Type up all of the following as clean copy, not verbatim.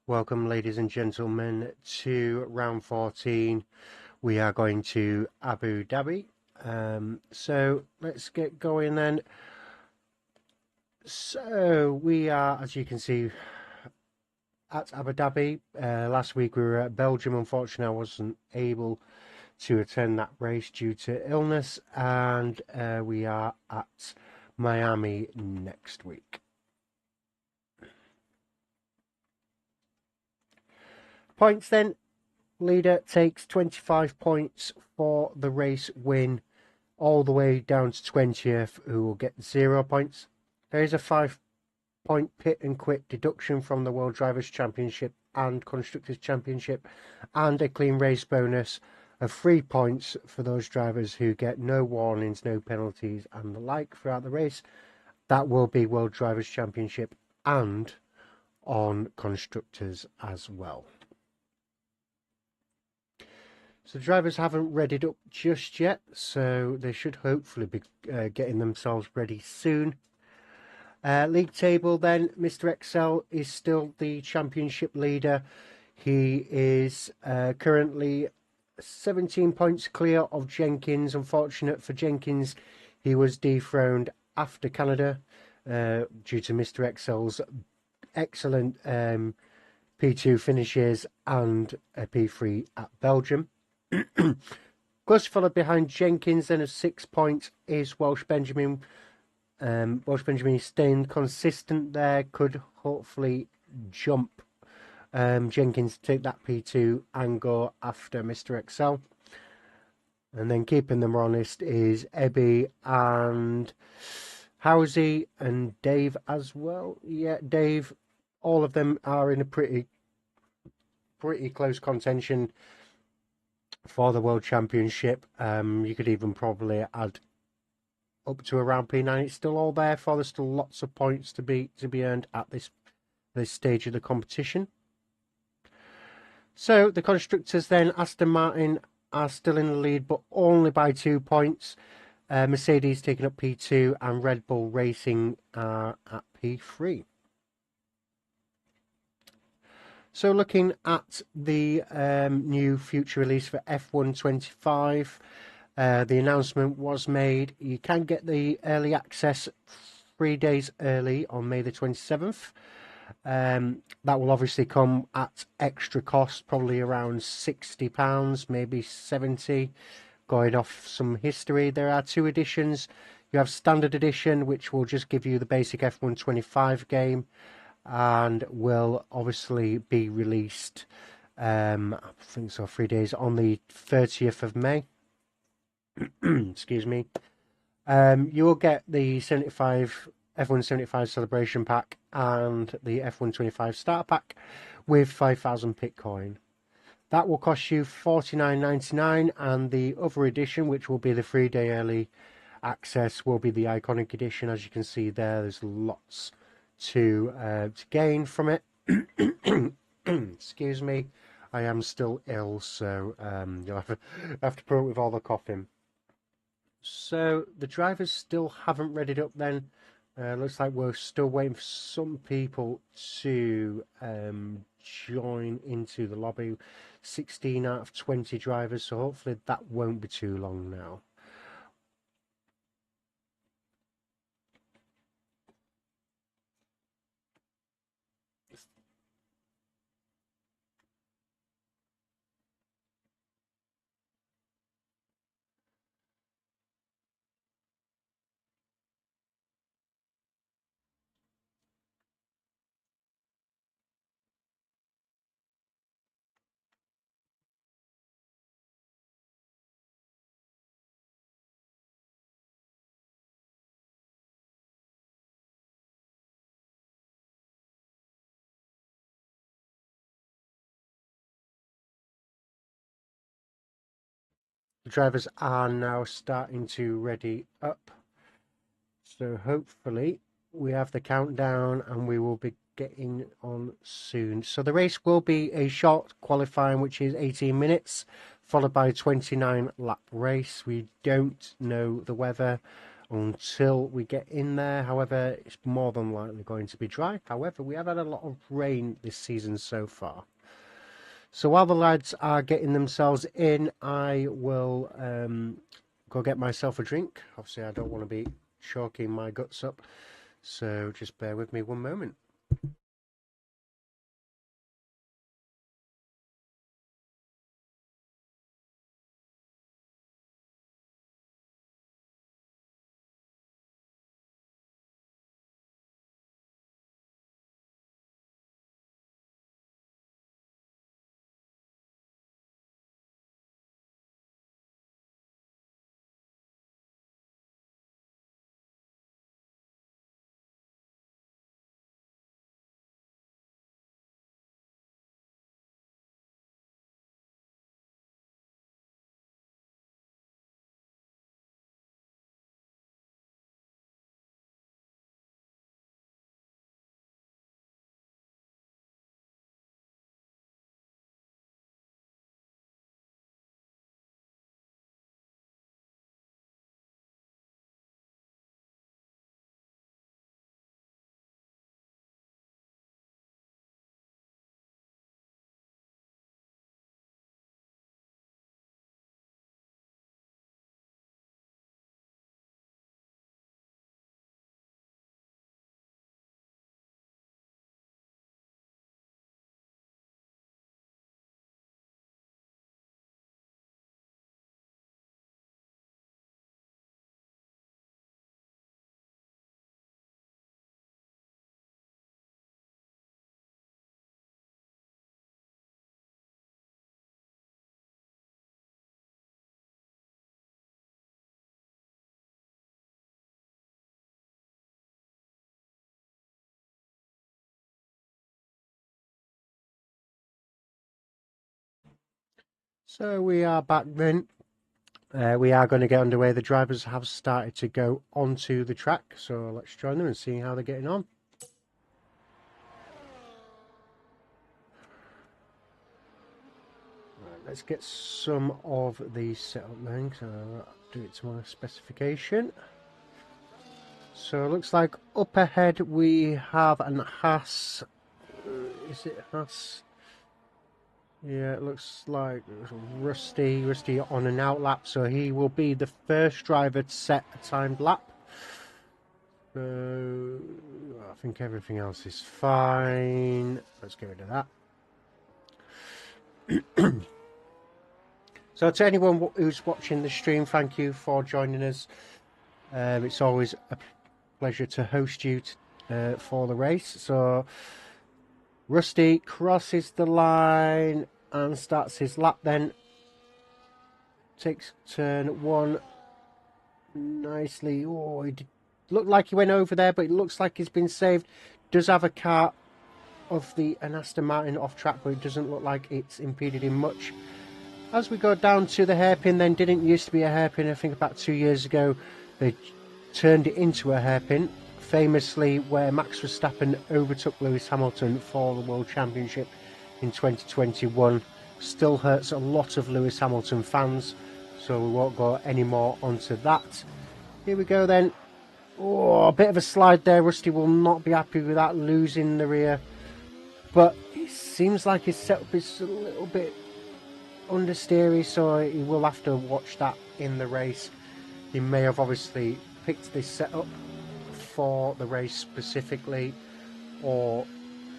Welcome, ladies and gentlemen, to round 14. We are going to Abu Dhabi. So let's get going then. So we are, as you can see, at Abu Dhabi. Last week we were at Belgium. Unfortunately, I wasn't able to attend that race due to illness, and we are at Miami next week. Points then. Leader takes 25 points for the race win, all the way down to 20th, who will get 0 points. There is a 5-point pit and quit deduction from the World Drivers' Championship and Constructors' Championship, and a clean race bonus of 3 points for those drivers who get no warnings, no penalties, and the like throughout the race. That will be World Drivers' Championship and on Constructors as well. So drivers haven't readied up just yet, so they should hopefully be getting themselves ready soon. League table then, Mr. Excel is still the championship leader. He is currently 17 points clear of Jenkins. Unfortunate for Jenkins, he was dethroned after Canada due to Mr. Excel's excellent P2 finishes and a P3 at Belgium. Close followed behind Jenkins then of 6 points is Welsh Benjamin. Welsh Benjamin is staying consistent there, could hopefully jump Jenkins to take that P2 and go after Mr. Excel. And then keeping them honest is Ebby and Housie and Dave as well. Yeah, Dave, all of them are in a pretty close contention for the World Championship. You could even probably add up to around P9. It's still all there for. There's still lots of points to be earned at this stage of the competition. So the constructors then, Aston Martin are still in the lead, but only by 2 points. Mercedes taking up P2 and Red Bull Racing are at P3. So looking at the new future release for F125, the announcement was made. You can get the early access 3 days early on May the 27th. That will obviously come at extra cost, probably around £60, maybe 70, going off some history. There are 2 editions. You have Standard Edition, which will just give you the basic F125 game, and will obviously be released, I think so, 3 days on the 30th of May. Excuse me. You will get the F1 75 Celebration Pack and the F125 Starter Pack with 5,000 Bitcoin. That will cost you $49.99, and the other edition, which will be the 3-day early access, will be the Iconic Edition. As you can see there, there's lots to gain from it. Excuse me, I am still ill, so you'll have to put up with all the coughing. So the drivers still haven't readied up then. Looks like we're still waiting for some people to join into the lobby. 16 out of 20 drivers, so hopefully that won't be too long now. The drivers are now starting to ready up. So hopefully we have the countdown and we will be getting on soon. So the race will be a short qualifying, which is 18 minutes, followed by a 29 lap race. We don't know the weather until we get in there. However, it's more than likely going to be dry. However, we have had a lot of rain this season so far. So while the lads are getting themselves in, I will go get myself a drink. Obviously, I don't want to be choking my guts up, so just bear with me one moment. So we are back then. We are going to get underway. The drivers have started to go onto the track, so let's join them and see how they're getting on. Right, let's get some of these set up then, so I'll do it to my specification. So it looks like up ahead we have an Haas. Is it Haas? Yeah, it looks like Rusty on an outlap, so he will be the first driver to set a timed lap. So I think everything else is fine. Let's get rid of that. So to anyone who's watching the stream, thank you for joining us. It's always a pleasure to host you for the race. So Rusty crosses the line and starts his lap then. Takes turn one nicely. Oh, it looked like he went over there, but it looks like he's been saved. Does have a car of the Aston Martin off track, but it doesn't look like it's impeded him much. As we go down to the hairpin then, didn't used to be a hairpin. I think about 2 years ago they turned it into a hairpin, famously where Max Verstappen overtook Lewis Hamilton for the World Championship in 2021. Still hurts a lot of Lewis Hamilton fans, so we won't go any more onto that. Here we go then. Oh, a bit of a slide there. Rusty will not be happy with that, losing the rear, but it seems like his setup is a little bit understeery, so he will have to watch that in the race. He may have obviously picked this setup for the race specifically, or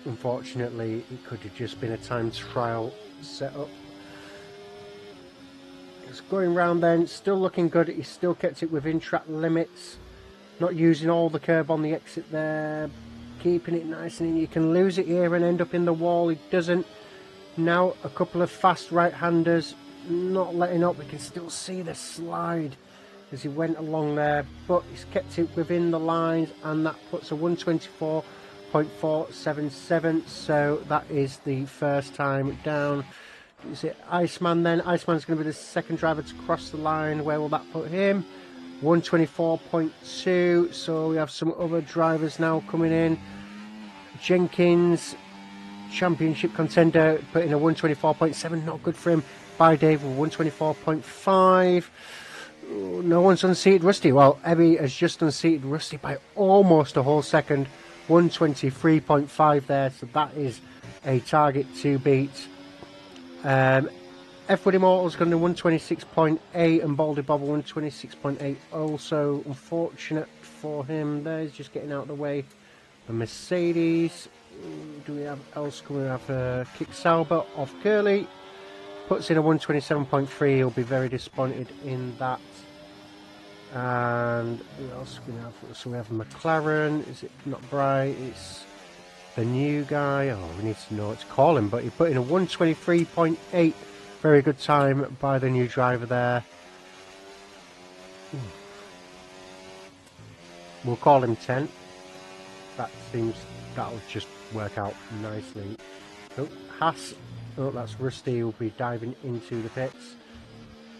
unfortunately it could have just been a time trial setup. It's going round then, still looking good. He still kept it within track limits, not using all the curb on the exit there, keeping it nice, and you can lose it here and end up in the wall. He doesn't. Now a couple of fast right-handers not letting up. We can still see the slide as he went along there, but he's kept it within the lines, and that puts a 124.477, so that is the first time down. Is it Iceman then? Iceman's going to be the second driver to cross the line. Where will that put him? 124.2, so we have some other drivers now coming in. Jenkins, championship contender, put in a 124.7, not good for him. By Dave with 124.5. No one's unseated Rusty. Well, Ebby has just unseated Rusty by almost a whole second. 123.5 there, so that is a target to beat. F-Wood Immortal's going to 126.8 and Baldy Bobble 126.8. Also, unfortunate for him there, he's just getting out of the way. The Mercedes, do we have else? Can we have Kick Sauber off Curly? Puts in a 127.3, he'll be very disappointed in that. And who else do we have? So we have McLaren, is it not Bright? It's the new guy. Oh, we need to know what to call him, but he put in a 123.8. Very good time by the new driver there. We'll call him 10. That seems, that'll just work out nicely. Oh, Haas. Oh, that's Rusty, who'll be diving into the pits.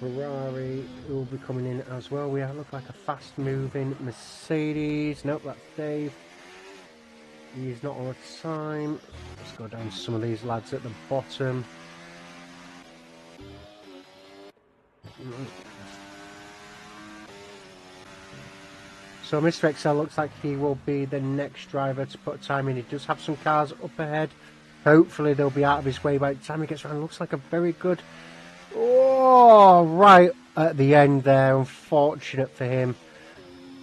Ferrari will be coming in as well. We look like a fast moving Mercedes. Nope, that's Dave. He's not on time. Let's go down to some of these lads at the bottom. So Mr. XL looks like he will be the next driver to put a time in. He does have some cars up ahead. Hopefully they'll be out of his way by the time he gets around. Looks like a very good... Oh, right at the end there. Unfortunate for him.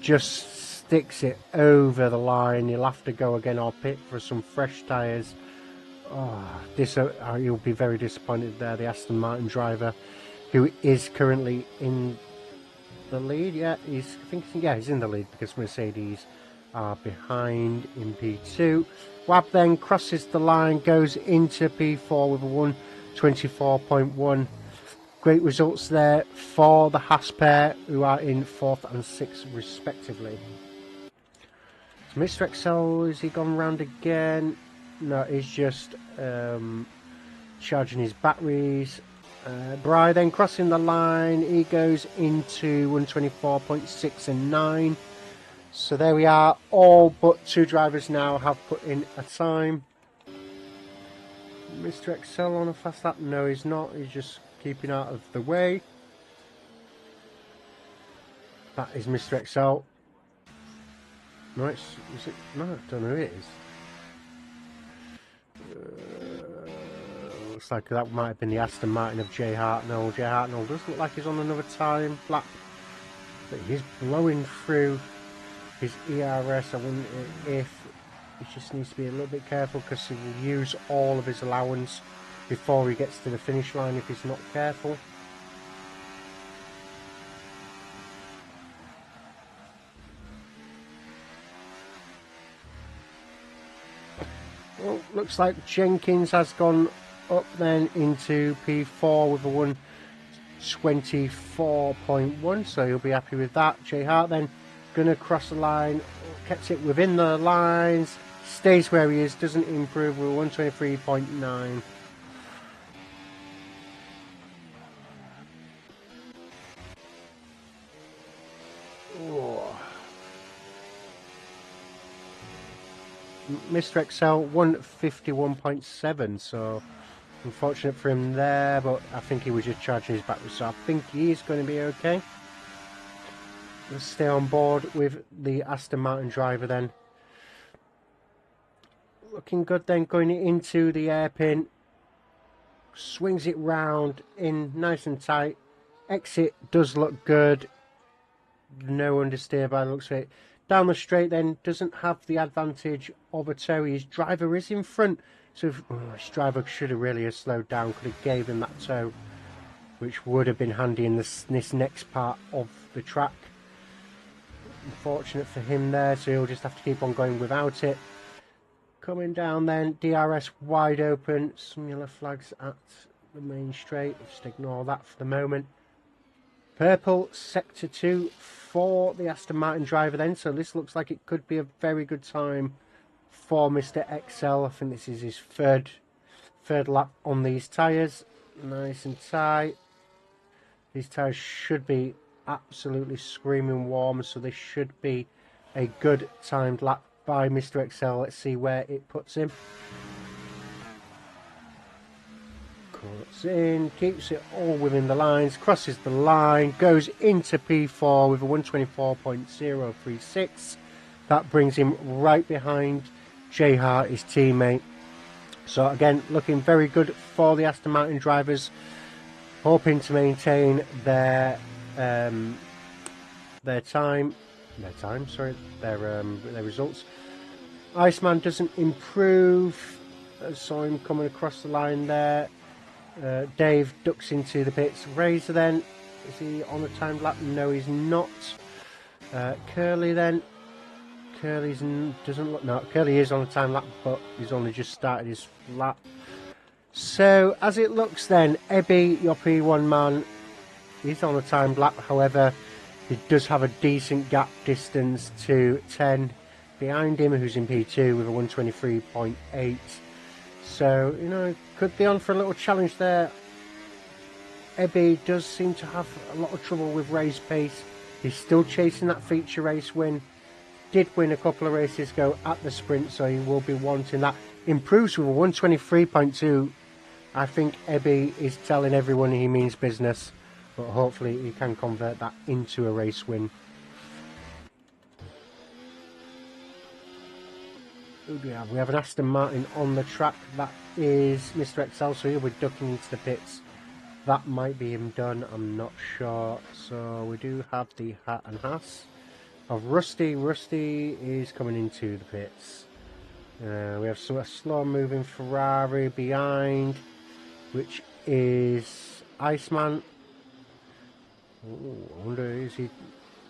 Just sticks it over the line. He'll have to go again or pit for some fresh tyres. Oh, he'll be very disappointed there. The Aston Martin driver, who is currently in the lead. Yeah, he's in the lead because Mercedes are behind in P2. Wab then crosses the line, goes into P4 with a 124.1. Great results there for the Haas pair, who are in 4th and 6th respectively. So Mr. XL, has he gone round again? No, he's just charging his batteries. Bry then crossing the line, he goes into 124.6 and 9. So there we are, all but 2 drivers now have put in a time. Mr. XL on a fast lap? No, he's not, he's just keeping out of the way. That is Mr. XL. No, is it? No, I don't know who it is. Looks like that might have been the Aston Martin of Jay Hartnell. Jay Hartnell does look like he's on another time lap, but he's blowing through his ERS. I wonder if he just needs to be a little bit careful, because he will use all of his allowance before he gets to the finish line if he's not careful. Well, looks like Jenkins has gone up then into P4 with a 124.1, so he'll be happy with that. Jay Hart then going to cross the line, kept it within the lines, stays where he is, doesn't improve with 123.9. Mr. XL 151.7, so unfortunate for him there, but I think he was just charging his battery, so I think he is going to be okay. Let's stay on board with the Aston Martin driver then. Looking good then, going into the hairpin. Swings it round in nice and tight. Exit does look good. No understeer by the looks of it. Down the straight then, doesn't have the advantage of a tow. His driver is in front, so his driver should have really slowed down, could have gave him that tow, which would have been handy in this next part of the track. Unfortunate for him there, so he'll just have to keep on going without it. Coming down then, DRS wide open, some yellow flags at the main straight, just ignore that for the moment. Purple sector 2 for the Aston Martin driver then, so this looks like it could be a very good time for Mr. XL. I think this is his third lap on these tyres. Nice and tight. These tyres should be absolutely screaming warm, so this should be a good timed lap by Mr. XL. Let's see where it puts him. Cuts in, keeps it all within the lines, crosses the line, goes into P4 with a 124.036. That brings him right behind Jay Hart, his teammate. So again, looking very good for the Aston Martin drivers, hoping to maintain their results. Iceman doesn't improve. Saw him coming across the line there. Dave ducks into the pits. Razor then, is he on a timed lap? No, he's not. Curly then. Curly is on a time lap, but he's only just started his lap. So as it looks then, Ebby, your P1 man, he's on a timed lap. However, he does have a decent gap distance to 10 behind him, who's in P2 with a 123.8. So, you know, could be on for a little challenge there. Ebby does seem to have a lot of trouble with race pace. He's still chasing that feature race win. Did win a couple of races ago at the sprint, so he will be wanting that. Improves with a 123.2. I think Ebby is telling everyone he means business, but hopefully he can convert that into a race win. Who do we have? We have an Aston Martin on the track. That is Mr. Excel, so he'll be ducking into the pits. That might be him done, I'm not sure. So we do have the Hat and Haas of Rusty. Rusty is coming into the pits. We have a slow moving Ferrari behind, which is Iceman. Ooh, I wonder, is he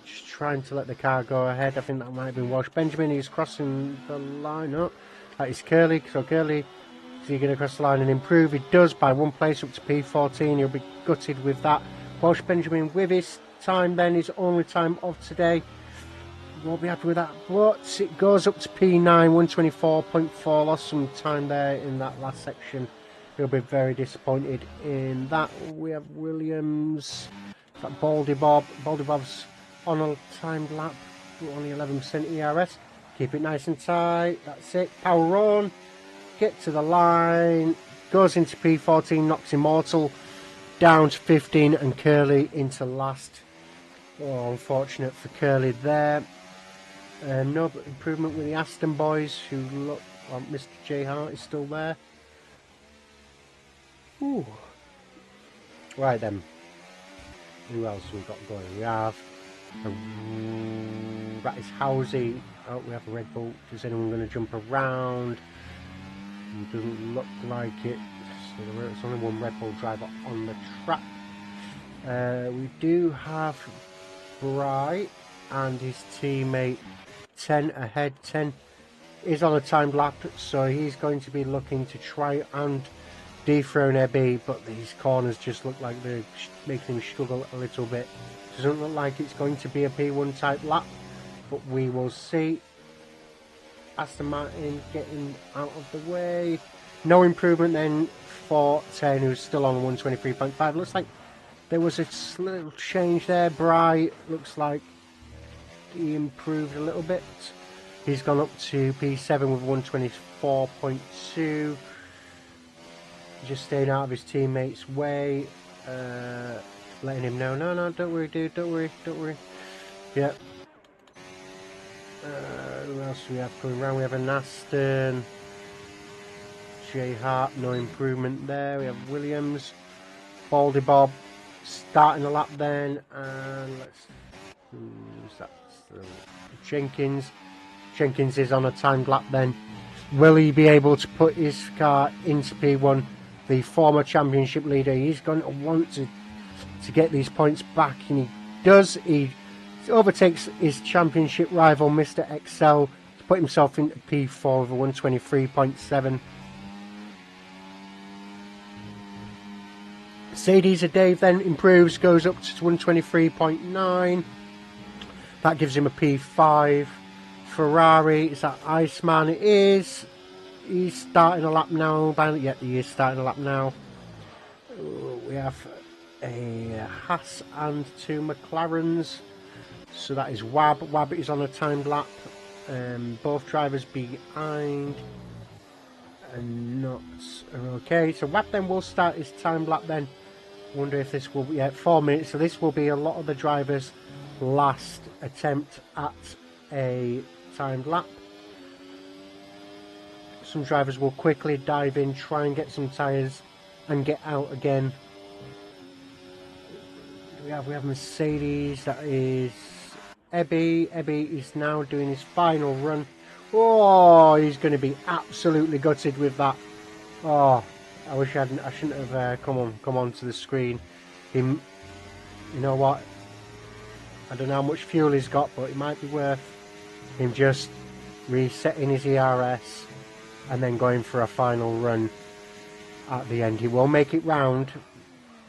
just trying to let the car go ahead? I think that might have been Walsh. Benjamin, he's crossing the line up. That is Curly. So Curly, is he going to cross the line and improve? He does by one place up to P14. He'll be gutted with that. Walsh Benjamin with his time then, his only time of today. Won't be happy with that, but it goes up to P9, 124.4. Lost some time there in that last section. He'll be very disappointed in that. We have Williams, that Baldy Bob. Baldy Bob's on a timed lap, only 11% ERS. Keep it nice and tight. That's it. Power on. Get to the line. Goes into P14, knocks Immortal down to 15, and Curly into last. Oh, unfortunate for Curly there. No improvement with the Aston boys, who look like Mr. J Hart is still there. Ooh. Right then. Who else we got going? We have that is Housey. Oh, we have a Red Bull. Is anyone going to jump around? It doesn't look like it. So there's only one Red Bull driver on the track. We do have Bright and his teammate 10 ahead. 10 is on a timed lap, so he's going to be looking to try and dethrone Ebby, but these corners just look like they're making him struggle a little bit. Doesn't look like it's going to be a P1 type lap, but we will see. Aston Martin getting out of the way. No improvement then for 10, who's still on 123.5. Looks like there was a little change there. Bright looks like he improved a little bit. He's gone up to P7 with 124.2. Just staying out of his teammates' way. Letting him know, no, don't worry, dude, don't worry. Yep. Who else do we have coming around? We have an Aston. J Hart, no improvement there. We have Williams. Baldy Bob starting the lap then. And let's... who's that? Jenkins. Jenkins is on a timed lap then. Will he be able to put his car into P1? The former championship leader, he's going to want to get these points back, and he does. He overtakes his championship rival, Mr. Excel, to put himself into P4 with a 123.7. Mercedes Dave then improves, goes up to 123.9. That gives him a P5. Ferrari, is that Iceman? It is. He's starting a lap now. Yeah, he is starting a lap now. We have a Haas and two McLarens. So that is Wab. Wab is on a timed lap. Both drivers behind. and nuts are okay. So Wab then will start his time lap then. Wonder if this will be 4 minutes. So this will be a lot of the drivers' last attempt at a timed lap. Some drivers will quickly dive in, try and get some tyres and get out again. We have Mercedes, that is Ebby. Ebby is now doing his final run. Oh, he's going to be absolutely gutted with that. Oh, I wish I shouldn't have come on to the screen. You know what? I don't know how much fuel he's got, but it might be worth him just resetting his ERS and then going for a final run at the end. He will make it round,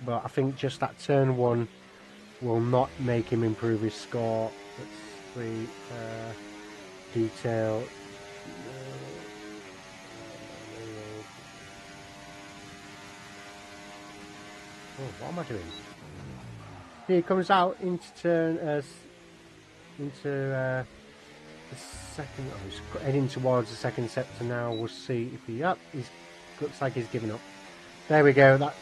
but I think just that turn 1 will not make him improve his score. Let's see, detail. Oh, what am I doing? He comes out into turn into the second. Oh, he's heading towards the second sector now. We'll see if he up. He looks like he's giving up. There we go. That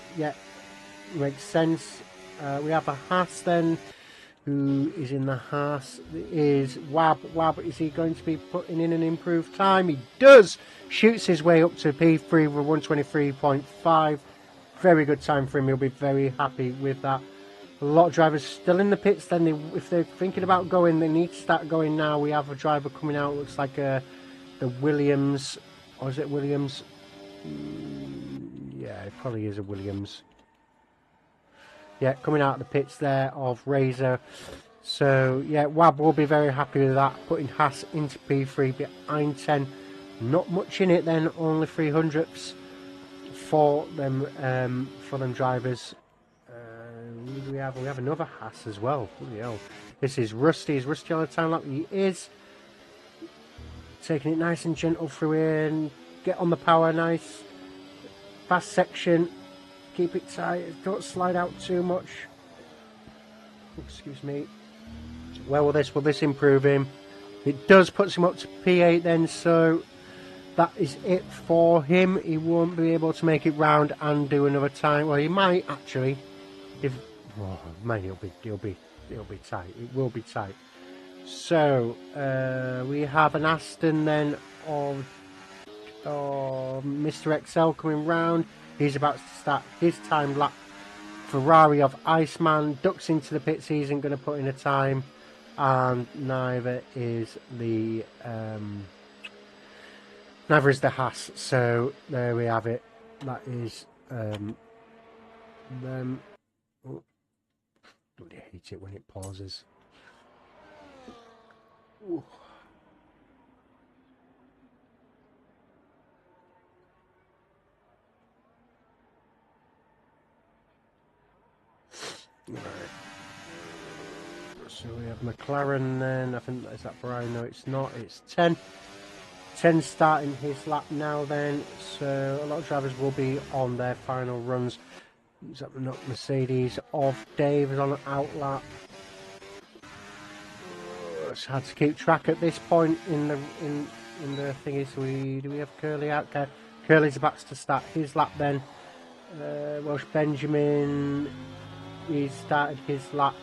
makes sense. We have a Haas then. Who is in the Haas? Is Wab. Wab, is he going to be putting in an improved time? He does. Shoots his way up to P3 with 123.5. Very good time for him. He'll be very happy with that. A lot of drivers still in the pits. Then if they're thinking about going, they need to start going now. We have a driver coming out. Looks like the Williams, or is it Williams? Yeah, it probably is a Williams. Yeah, coming out of the pits there of Razor. So yeah, Wab will be very happy with that. Putting Haas into P3 behind 10. Not much in it then. Only 300ths for them drivers. Who do we have? We have another Haas as well. Bloody hell. This is Rusty. Is Rusty on a time lap? He is. Taking it nice and gentle through here and get on the power. Nice. Fast section. Keep it tight. Don't slide out too much. Excuse me. Where will this improve him? It does put him up to P8 then, so that is it for him. He won't be able to make it round and do another time. Well, he might actually. If man, it'll be tight. It will be tight. So we have an Aston then of Mr. XL coming round. He's about to start his time lap. Ferrari of Iceman ducks into the pits. He isn't going to put in a time, and neither is the Haas. So there we have it. That is them. Oh, bloody hate it when it pauses. Ooh. Right. So we have McLaren then. I think is that Brian? No, it's not. It's 10. 10 starting his lap now then. So a lot of drivers will be on their final runs. Is that not Mercedes of Dave is on an out lap. It's hard to keep track at this point in the thingy. So do we have Curly out? Curly's about to start his lap then. Welsh Benjamin. He started his lap.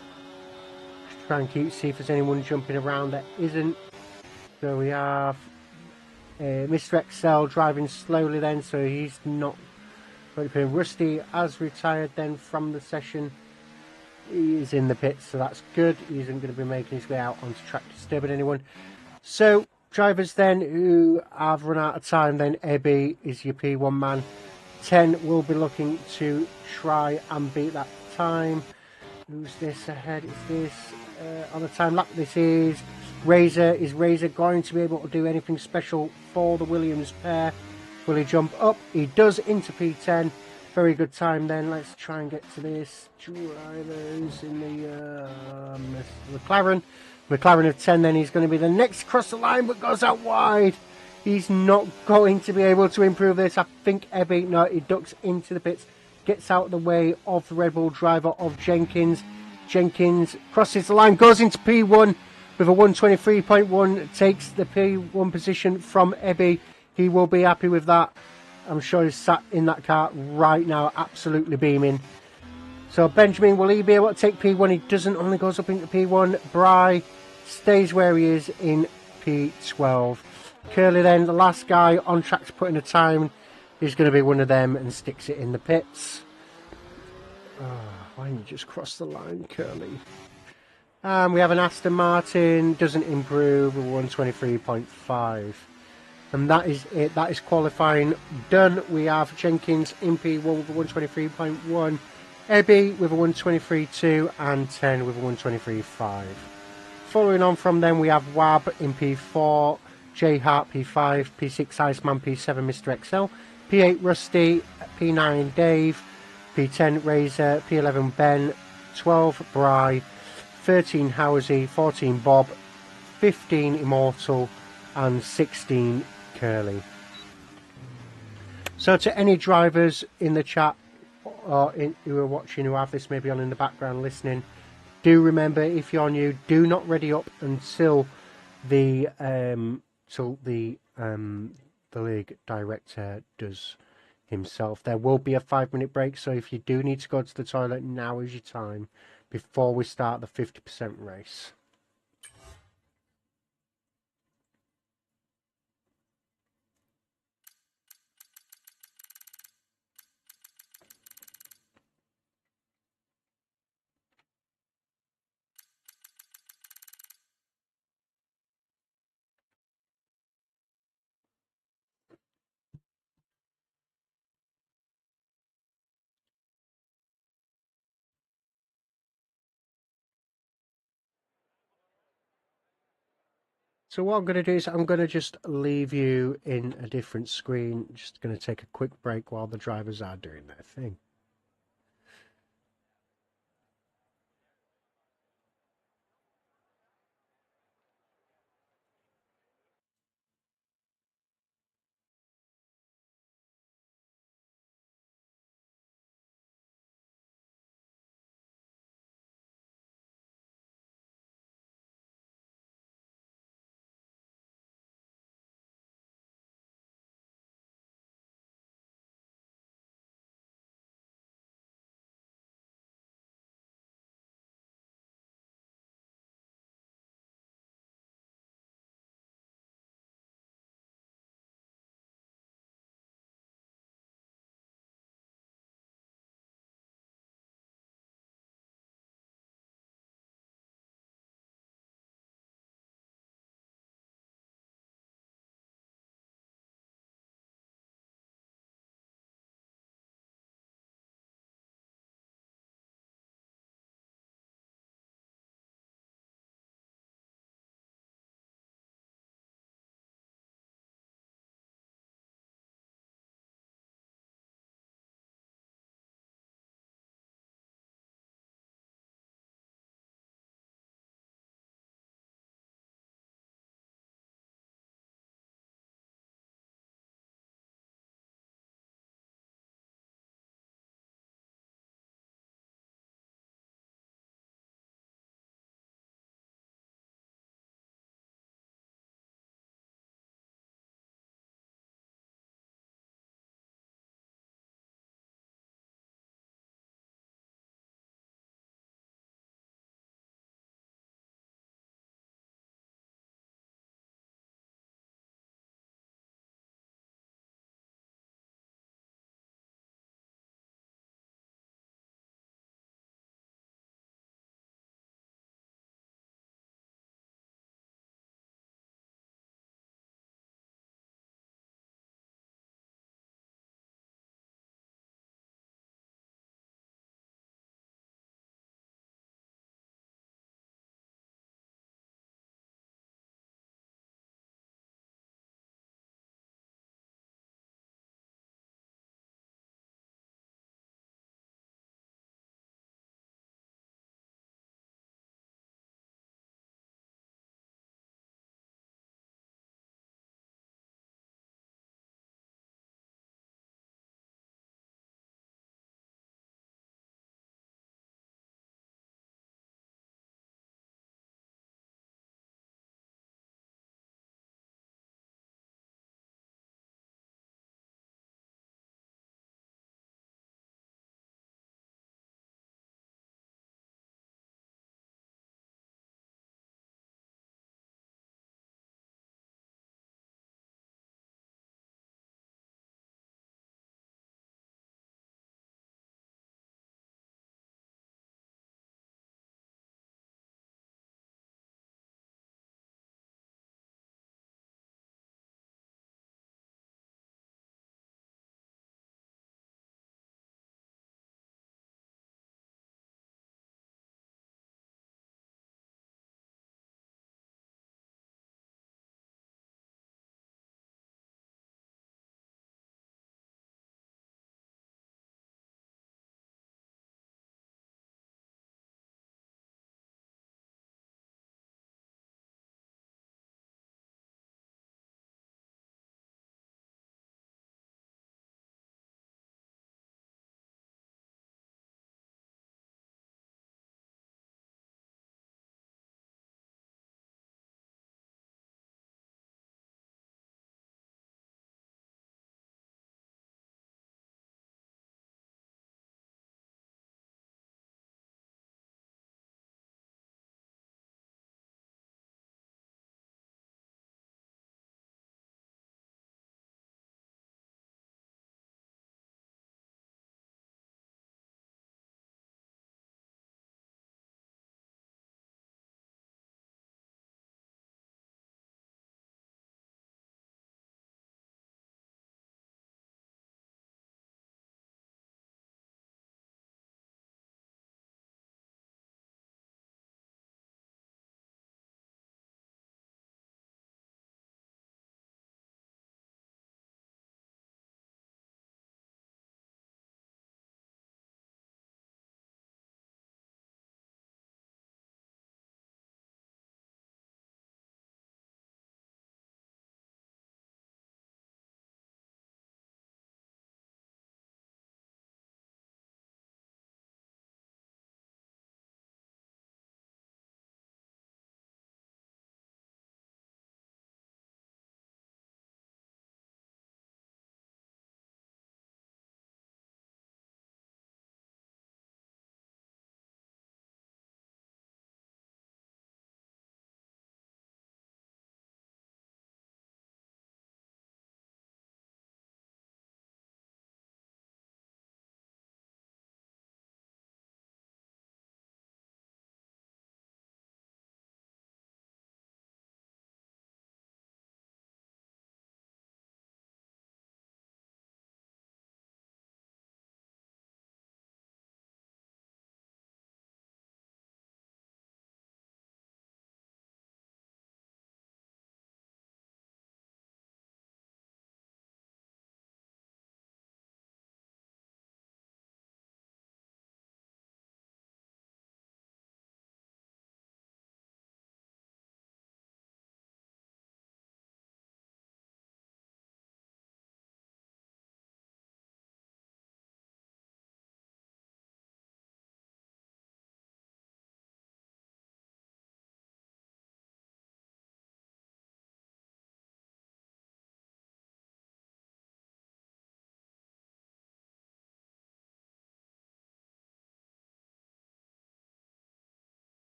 Just try and see if there's anyone jumping around. There isn't. So we have Mr. XL driving slowly then, so he's not going to be. Rusty has retired then from the session. He's in the pits, so that's good. He isn't going to be making his way out onto track disturbing anyone. So drivers then who have run out of time then, Ebby is your P1 man. 10 will be looking to try and beat that time. Who's this ahead? Is this on the time lap? This is Razor. Is Razor going to be able to do anything special for the Williams pair? Will he jump up? He does into P10. Very good time then. Let's try and get to this. Drivers in the McLaren. McLaren of 10 then. He's going to be the next across the line but goes out wide. He's not going to be able to improve this. I think Ebby, no, he ducks into the pits. Gets out of the way of the Red Bull driver of Jenkins. Jenkins crosses the line, goes into P1 with a 123.1. Takes the P1 position from Ebby. He will be happy with that. I'm sure he's sat in that car right now, absolutely beaming. So Benjamin, will he be able to take P1? He doesn't, only goes up into P1. Bry stays where he is in P12. Curly then, the last guy on track to put in a time, is going to be one of them and sticks it in the pits. Why didn't you just cross the line, Curly? And we have an Aston Martin, doesn't improve, 123.5. And that is it. That is qualifying done. We have Jenkins in P1 with a 123.1, Ebby with a 123.2, and 10 with a 123.5. Following on from them, we have Wab in P4, J Hart P5, P6 Iceman, P7 Mr. XL, P8 Rusty, P9 Dave, P10 Razor, P11 Ben, 12 Bry, 13 Housie, 14 Bob, 15 Immortal, and 16 Curly. So to any drivers in the chat or who are watching, who have this maybe on in the background listening, do remember, if you're new, do not ready up until the league director does himself. There will be a 5-minute break, so if you do need to go to the toilet, now is your time before we start the 50% race. So what I'm going to do is I'm going to just leave you in a different screen. Just going to take a quick break while the drivers are doing their thing.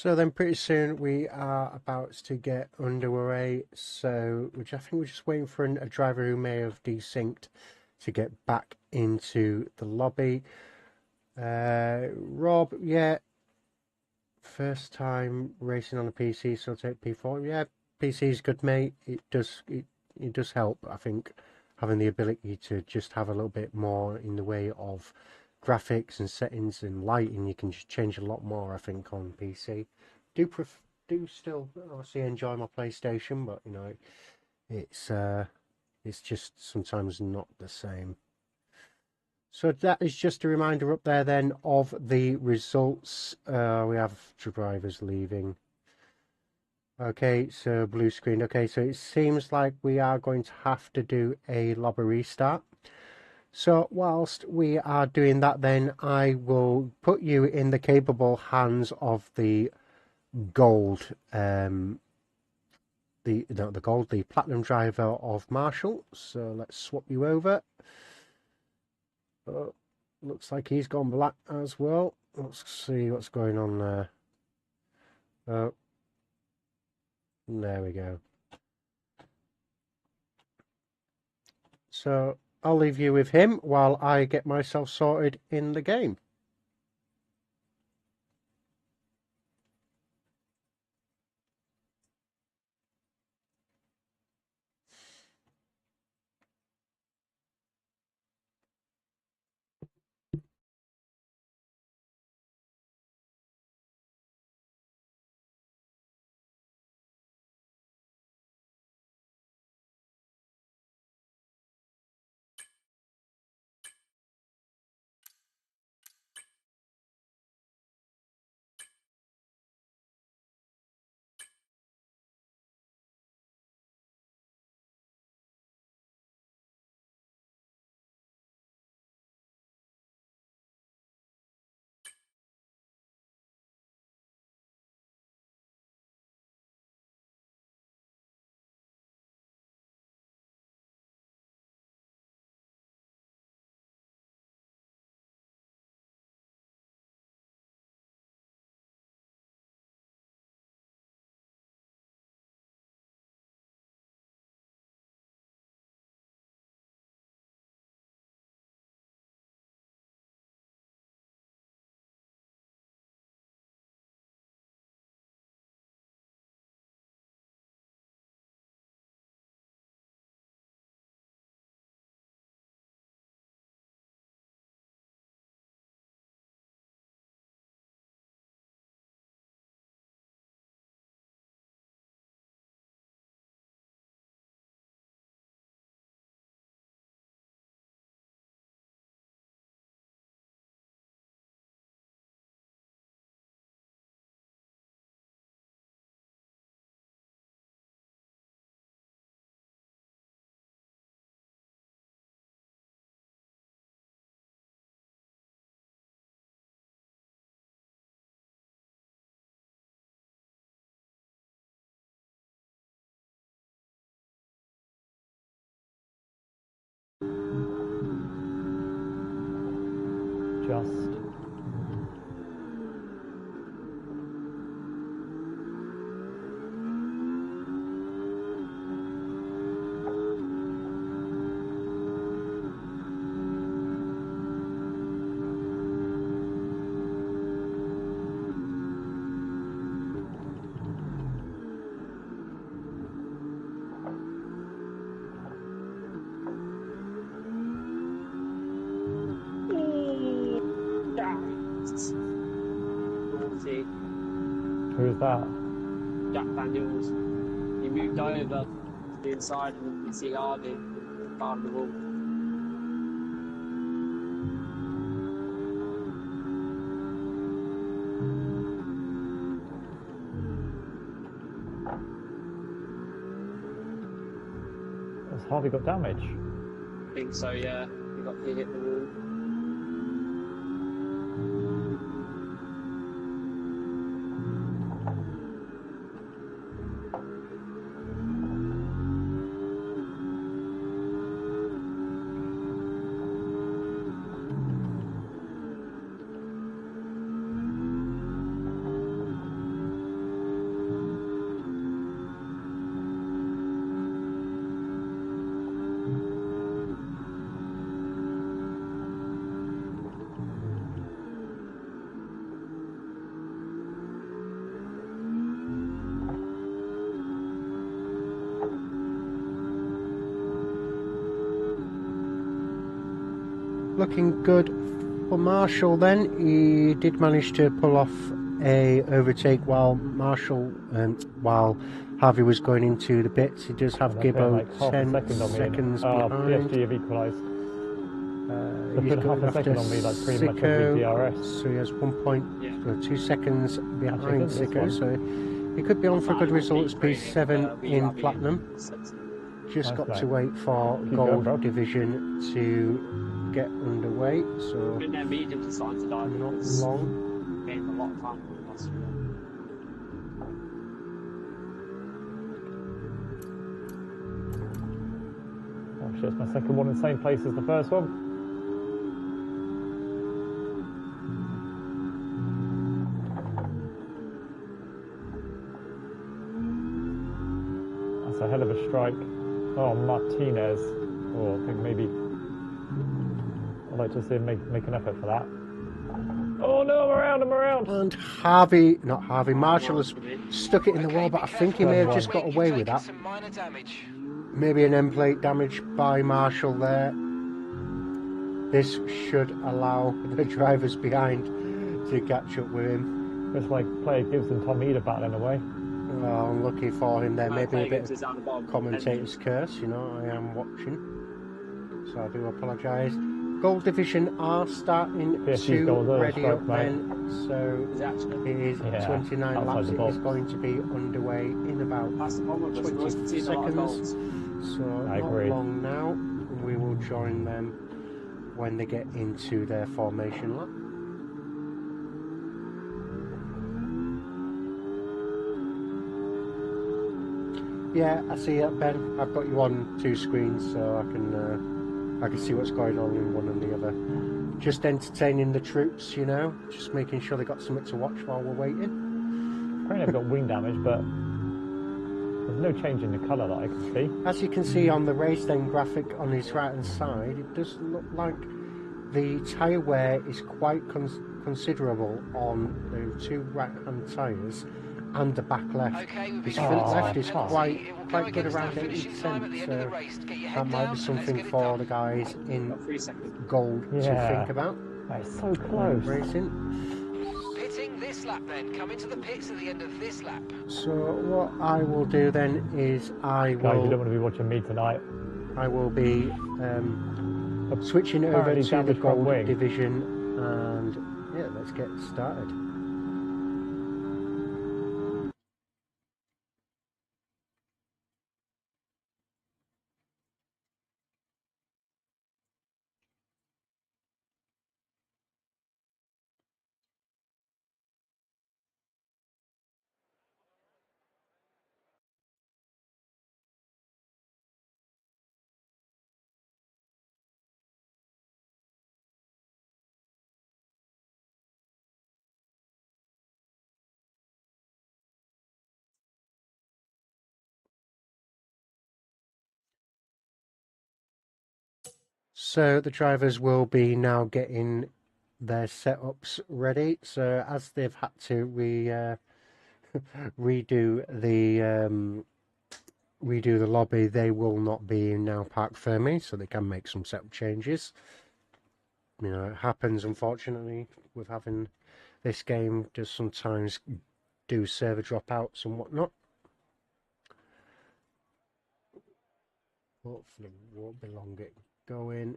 So then pretty soon we are about to get underway, so which I think we're just waiting for a driver who may have desynced to get back into the lobby. Rob, yeah, first time racing on a PC, so I'll take P4. Yeah, PC is good, mate. It does help, I think, having the ability to just have a little bit more in the way of graphics and settings and lighting. You can just change a lot more, I think, on PC. Do still obviously enjoy my PlayStation, but you know, it's just sometimes not the same. So that is just a reminder up there then of the results. We have drivers leaving. Okay, so blue screen. Okay, so it seems like we are going to have to do a lobby restart. So whilst we are doing that then, I will put you in the capable hands of the gold, the platinum driver of Marshall. So let's swap you over. Looks like he's gone black as well. Let's see what's going on there. Oh, there we go. So I'll leave you with him while I get myself sorted in the game. Just who's that? Jack Daniels. He moved over to the inside and you can see Harvey behind the wall. Has Harvey got damage? I think so, yeah. He hit the wall. looking good for Marshall then. He did manage to pull off a overtake while while Harvey was going into the pits. He does have And they're putting Gibbo like half a 10 second on me. seconds Oh, behind. PSG have equalised. They He's put going half a after second on me, like pretty much every DRS. So he has 1.2 seconds behind Actually, I think this Sicko, one. so he could be on for a good result. It's P7 in Platinum. Just Nice, got mate. to wait for Keep Gold going, bro. Division to get underway, so Been there medium to sign to die not because long. gained a lot of time last year. Oh shit, it's my second one in the same place as the first one. That's a hell of a strike. Oh, Martinez. Oh, I think maybe I'd like to see him make an effort for that. Oh no, I'm around! And Marshall has stuck it in the wall, but I think he may have just got away with that. Maybe an end plate damage by Marshall there. This should allow the drivers behind to catch up with him. It's like player Gibbs and Tom Eder battling away. Well, unlucky for him there. Maybe a bit Is down the bottom. of commentator's curse, you know, I am watching. So I do apologise. Gold Division are starting PSG's to gold ready strike, up mate. then. So it is Yeah, 29 outside laps. the It box. is going to be underway in about That's the problem with us. We always 20 concede a lot of seconds. goals. So I not agree. long now. We will join them when they get into their formation lap. Yeah, I see it, Ben. I've got you on two screens, so I can see what's going on in one and the other. Just entertaining the troops, you know, just making sure they got something to watch while we're waiting. Apparently I've got wing damage, but there's no change in the colour that I can see. As you can see on the race then graphic on his right hand side, it does look like the tyre wear is quite considerable on the two right hand tyres and the back left. His front left is quite good, around 80%, so that might be something for the guys in gold to think about. It's so close. Racing. Pitting this lap then. Come into the pits at the end of this lap. So what I will do then is Guys, you don't want to be watching me tonight. I will be switching over to the gold wing. division, and yeah, let's get started. So the drivers will be now getting their setups ready. So as they've had to redo the lobby, they will not be in now Park Fermi, so they can make some setup changes. You know, it happens unfortunately with having this game. Does sometimes do server dropouts and whatnot. Hopefully it won't be long it going.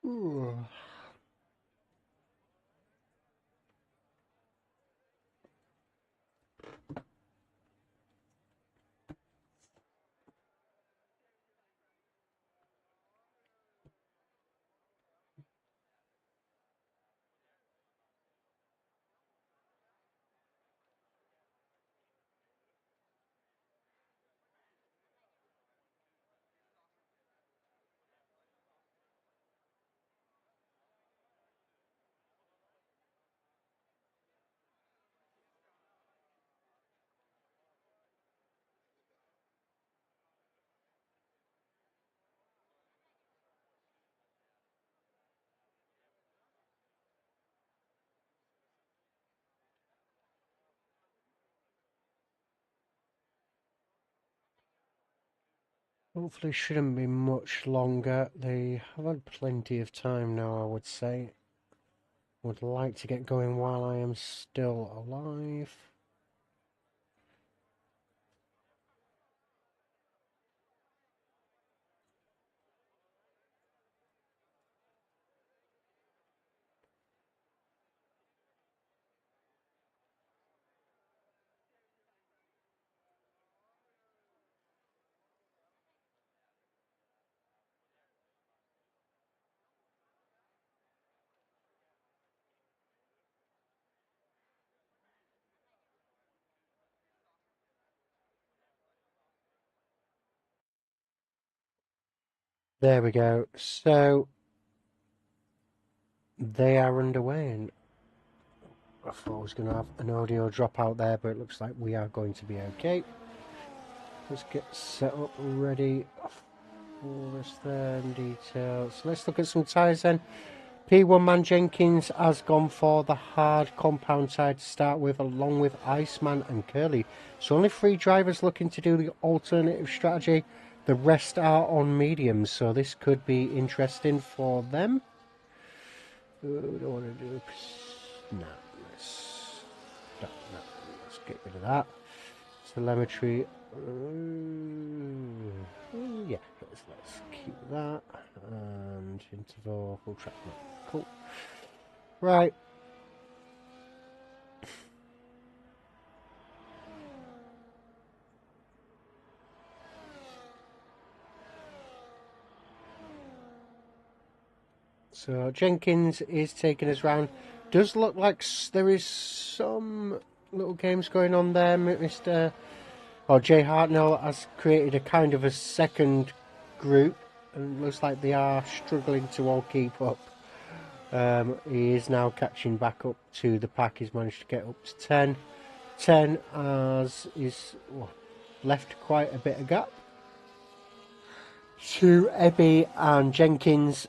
Ooh. Hopefully shouldn't be much longer. They have had plenty of time now, I would say. Would like to get going while I am still alive. There we go. So they are underway, and I thought I was going to have an audio drop out there, but it looks like we are going to be okay. Let's get set up ready for this then details. So let's look at some tyres then. P1 man Jenkins has gone for the hard compound tyre to start with, along with Iceman and Curly. So only 3 drivers looking to do the alternative strategy. The rest are on mediums, so this could be interesting for them. We don't want to do... No, let's get rid of that. Telemetry. Yeah, let's keep that. And interval, full track. Cool. Right. So Jenkins is taking us round. Does look like there is some little games going on there. Jay Hartnell has created a kind of a second group, and looks like they are struggling to all keep up. He is now catching back up to the pack. He's managed to get up to 10. 10 as is left quite a bit of gap to Ebby and Jenkins.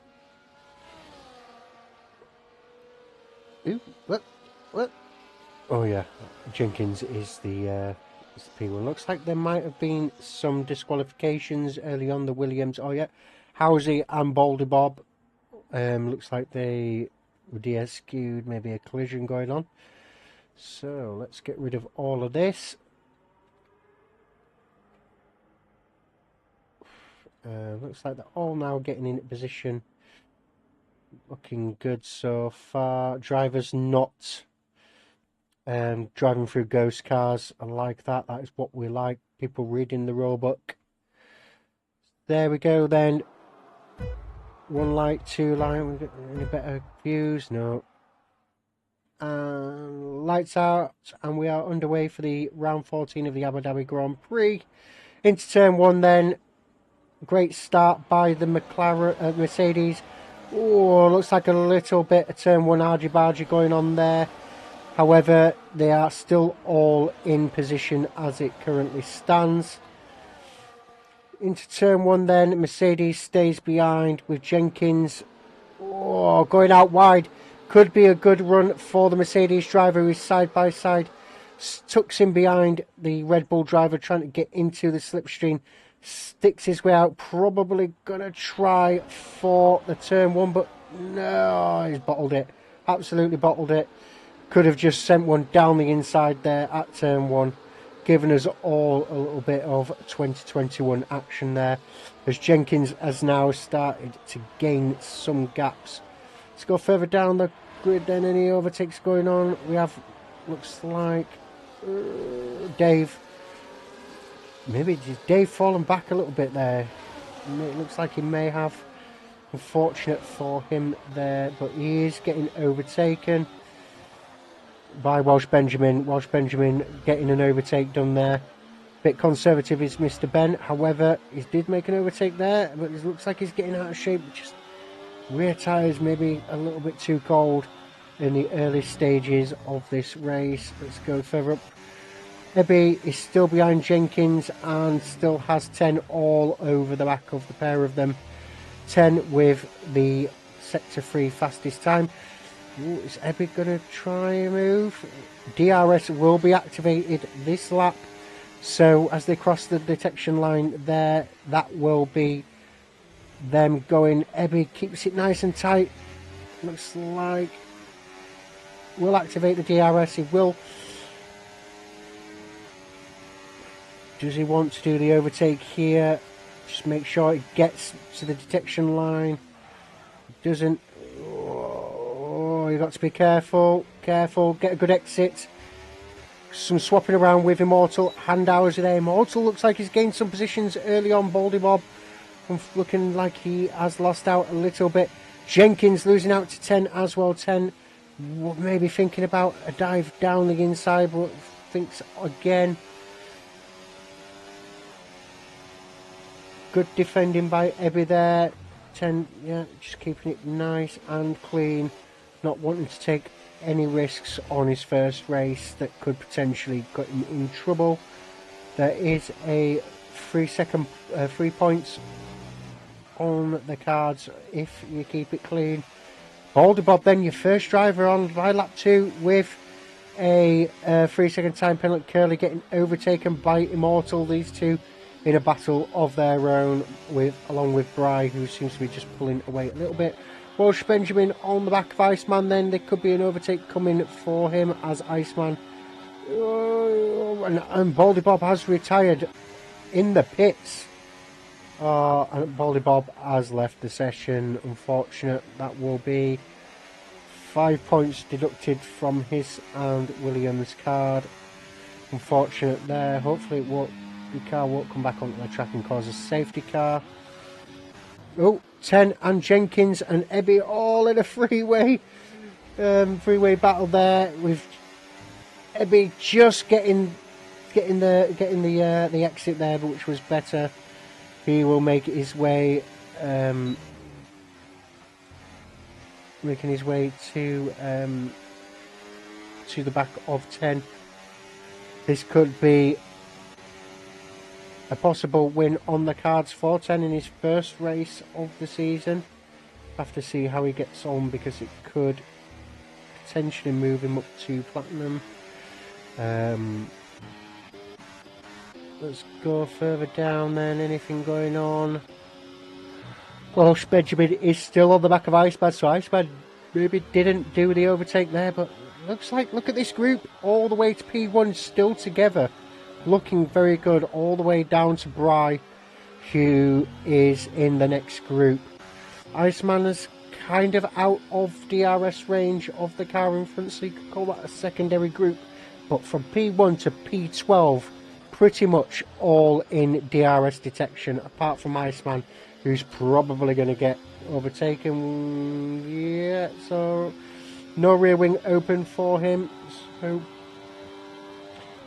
Ooh, what? Oh yeah, Jenkins is the P1. Looks like there might have been some disqualifications early on. The Williams. Oh yeah, Housey and Baldy Bob. Looks like they were de-skewed. Maybe a collision going on. So let's get rid of all of this. Looks like they're all now getting into position. Looking good so far. Drivers not driving through ghost cars. I like that. That is what we like. People reading the rule book. There we go then. 1 light, 2 light. We get any better views? No. And lights out, and we are underway for the round 14 of the Abu Dhabi Grand Prix. Into turn 1 then. Great start by the Mercedes. Oh, looks like a little bit of turn 1 argy-bargy going on there. However, they are still all in position as it currently stands. Into turn 1 then, Mercedes stays behind with Jenkins. Oh, going out wide. Could be a good run for the Mercedes driver, who is side by side. Tucks in behind the Red Bull driver, trying to get into the slipstream. Sticks his way out, probably going to try for the turn 1, but no, he's bottled it. Absolutely bottled it. Could have just sent one down the inside there at turn 1, giving us all a little bit of 2021 action there, as Jenkins has now started to gain some gaps. Let's go further down the grid then. Any overtakes going on? We have, looks like Dave. Maybe Dave fallen back a little bit there. It looks like he may have. Unfortunate for him there, but he is getting overtaken by Welsh Benjamin. Welsh Benjamin getting an overtake done there. Bit conservative is Mr. Ben. However, he did make an overtake there, but it looks like he's getting out of shape. Just rear tyres maybe a little bit too cold in the early stages of this race. Let's go further up. Ebby is still behind Jenkins and still has 10 all over the back of the pair of them. 10 with the sector 3 fastest time. Ooh, is Ebby going to try a move? DRS will be activated this lap So as they cross the detection line there, that will be them going. Ebby keeps it nice and tight. Looks like will activate the DRS. He will. Does he want to do the overtake here? Just make sure it gets to the detection line. Doesn't. Oh, you got to be careful. Careful. Get a good exit. Some swapping around with Immortal. Hand hours there. Immortal looks like he's gained some positions early on. Baldy Bob looking like he has lost out a little bit. Jenkins losing out to 10 as well. 10 maybe thinking about a dive down the inside, but thinks again. Good defending by Ebby there. 10, yeah, just keeping it nice and clean. Not wanting to take any risks on his first race that could potentially get him in trouble. There is a 3 points on the cards if you keep it clean. Baldy Bob then, your first driver on by lap 2 with a 3-second time penalty. Curly getting overtaken by Immortal. These two in a battle of their own, along with Bry, who seems to be just pulling away a little bit. Welsh Benjamin on the back of Iceman then. There could be an overtake coming for him as Iceman. And Baldy Bob has retired in the pits. And Baldy Bob has left the session. Unfortunate. That will be 5 points deducted from his and Williams' card. Unfortunate there. Hopefully the car won't come back onto the track and cause a safety car. Oh, 10 and Jenkins and Ebby all in a freeway battle there, with Ebby just getting the exit there, which was better. He will make his way making his way to the back of 10. This could be a possible win on the cards for 10 in his first race of the season. Have to see how he gets on, because it could potentially move him up to platinum. Let's go further down then. Anything going on? Welsh Benjamin is still on the back of Iceman, so Iceman maybe didn't do the overtake there, but looks like, look at this group all the way to P1 still together. Looking very good all the way down to Bry, who is in the next group. Iceman is kind of out of DRS range of the car in front, so you could call that a secondary group. But from P1 to P12, pretty much all in DRS detection, apart from Iceman, who's probably going to get overtaken. Yeah, so no rear wing open for him. So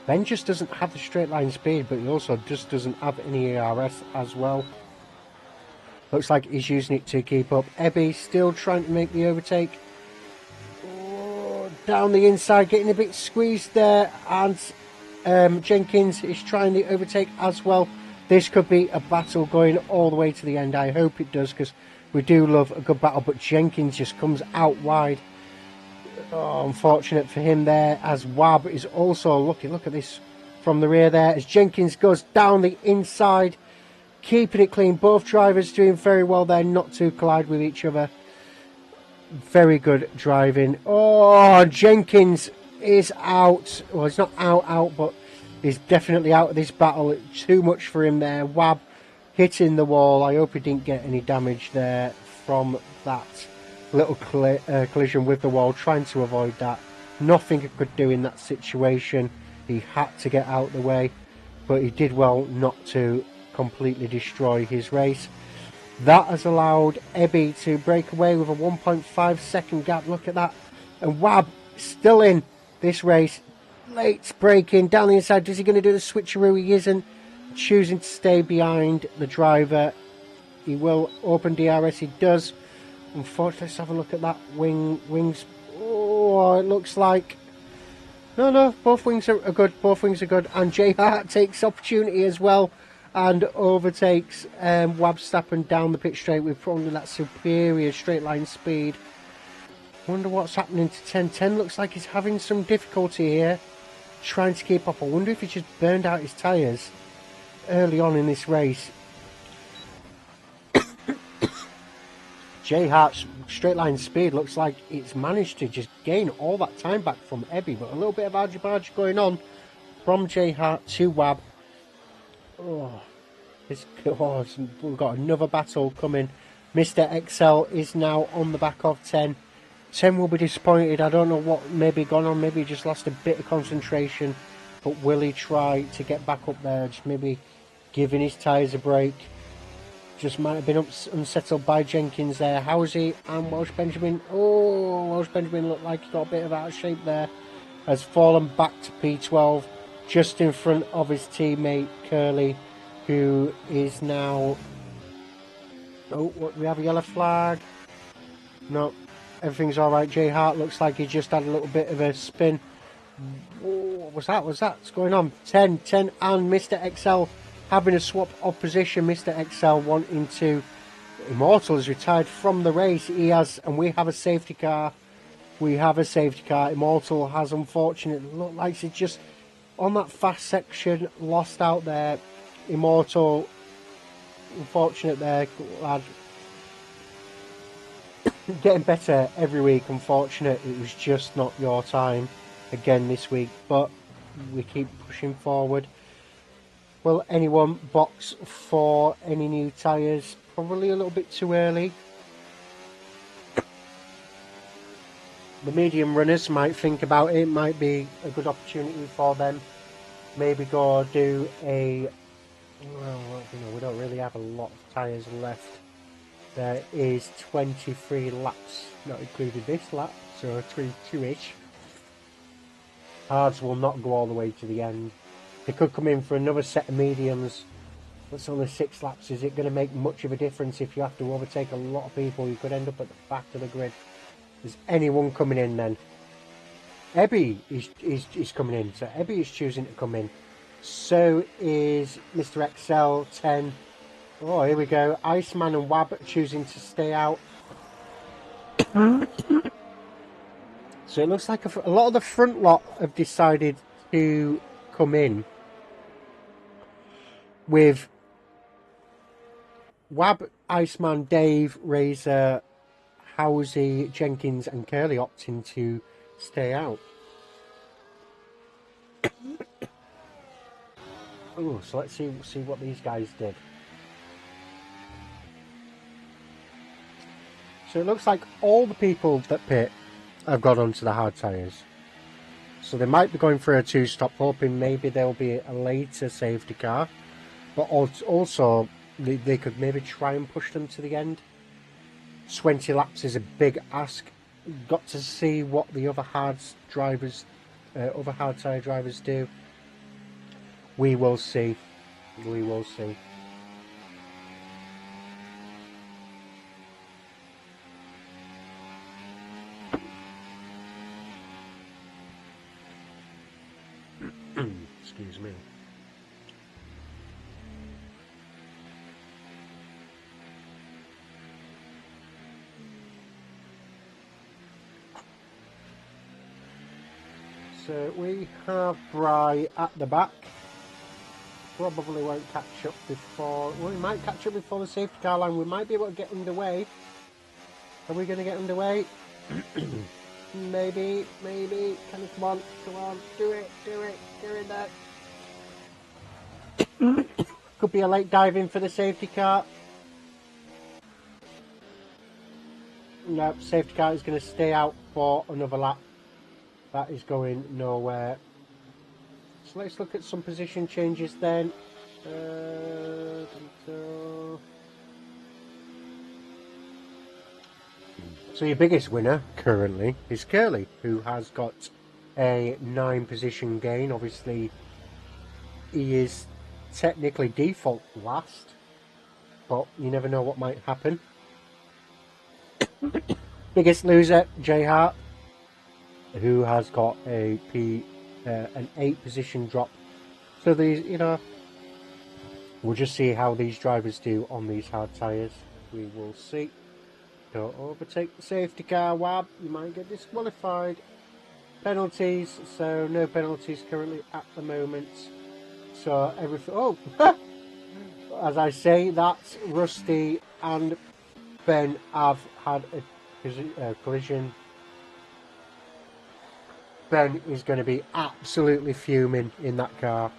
Ben just doesn't have the straight line speed, but he also just doesn't have any ARS as well. Looks like he's using it to keep up. Ebby still trying to make the overtake. Oh, down the inside, getting a bit squeezed there. And Jenkins is trying the overtake as well. This could be a battle going all the way to the end. I hope it does, because we do love a good battle. But Jenkins just comes out wide. Oh, unfortunate for him there, as Wab is also looking. Look at this from the rear there, as Jenkins goes down the inside, keeping it clean. Both drivers doing very well there, not to collide with each other. Very good driving. Oh, Jenkins is out. Well, he's not out, but he's definitely out of this battle. Too much for him there. Wab hitting the wall. I hope he didn't get any damage there from that little collision with the wall, trying to avoid that. Nothing he could do in that situation. He had to get out of the way, but he did well not to completely destroy his race. That has allowed Ebby to break away with a 1.5 second gap. Look at that. And Wab still in this race. Late braking down the inside. Is he going to do the switcheroo? He isn't. Choosing to stay behind the driver. He will open DRS. He does. Unfortunately, let's have a look at that wings. Oh, it looks like no. Both wings are good. Both wings are good. And J Hart takes opportunity as well and overtakes Wabstappen down the pit straight with probably that superior straight line speed. Wonder what's happening to 10. 10 looks like he's having some difficulty here. trying to keep up. I wonder if he just burned out his tyres early on in this race. Jay Hart's straight line speed looks like it's managed to just gain all that time back from Ebby, but a little bit of argy-bargy going on from Jay Hart to Wab. Oh, we've got another battle coming. Mr. XL is now on the back of 10. 10 will be disappointed. I don't know what may be gone on. Maybe he just lost a bit of concentration, but will he try to get back up there? Just maybe giving his tyres a break. Just might have been unsettled by Jenkins there. Housie and Welsh Benjamin. Oh, Welsh Benjamin looked like he got a bit of out of shape there. Has fallen back to P12, just in front of his teammate Curly, who is now... Oh, what, we have a yellow flag. No, everything's all right. Jay Hart looks like he just had a little bit of a spin. Oh, what was that? What's going on? 10 and Mr. XL having a swap of position. Mr. XL wanting to... Immortal is retired from the race. He has, and we have a safety car. We have a safety car. Immortal has, unfortunately, looked like he's just on that fast section, lost out there. Immortal, unfortunate there, lad. Getting better every week. Unfortunate, it was just not your time again this week, but we keep pushing forward. Will anyone box for any new tyres? Probably a little bit too early. The medium runners might think about it. Might be a good opportunity for them. Maybe go do a... Well, we don't really have a lot of tyres left. There is 23 laps, not including this lap, so 2-ish. Hards will not go all the way to the end. They could come in for another set of mediums. That's only 6 laps. Is it going to make much of a difference if you have to overtake a lot of people? You could end up at the back of the grid. Is anyone coming in then? Ebby is coming in. So Ebby is choosing to come in. So is Mr. XL 10. Oh, here we go. Iceman and Wab choosing to stay out. So it looks like a lot of the front lot have decided to come in with Wab, Iceman, Dave, Razor, Housie, Jenkins and Curly opting to stay out. Oh, so let's see what these guys did. So it looks like all the people that pit have got onto the hard tyres. So they might be going for a 2-stop, hoping maybe there'll be a later safety car. But also, they could maybe try and push them to the end. 20 laps is a big ask. Got to see what the other hard tyre drivers do. We will see. We will see. Excuse me. So we have Bry at the back. Probably won't catch up before... Well, we might catch up before the safety car line. We might be able to get underway. Are we going to get underway? Maybe. Come on, do it there. Could be a late dive in for the safety car. No, safety car is going to stay out for another lap. That is going nowhere. So let's look at some position changes then. So your biggest winner currently is Curly, who has got a 9 position gain. Obviously, he is technically default last, but you never know what might happen. Biggest loser, Jay Hart, who has got an 8 position drop. So these, we'll just see how these drivers do on these hard tyres. We will see. Don't overtake the safety car, Wab. You might get disqualified. penalties, so no penalties currently at the moment. So everything. Oh, as I say, that's Rusty and Ben have had a collision. Ben is going to be absolutely fuming in that car.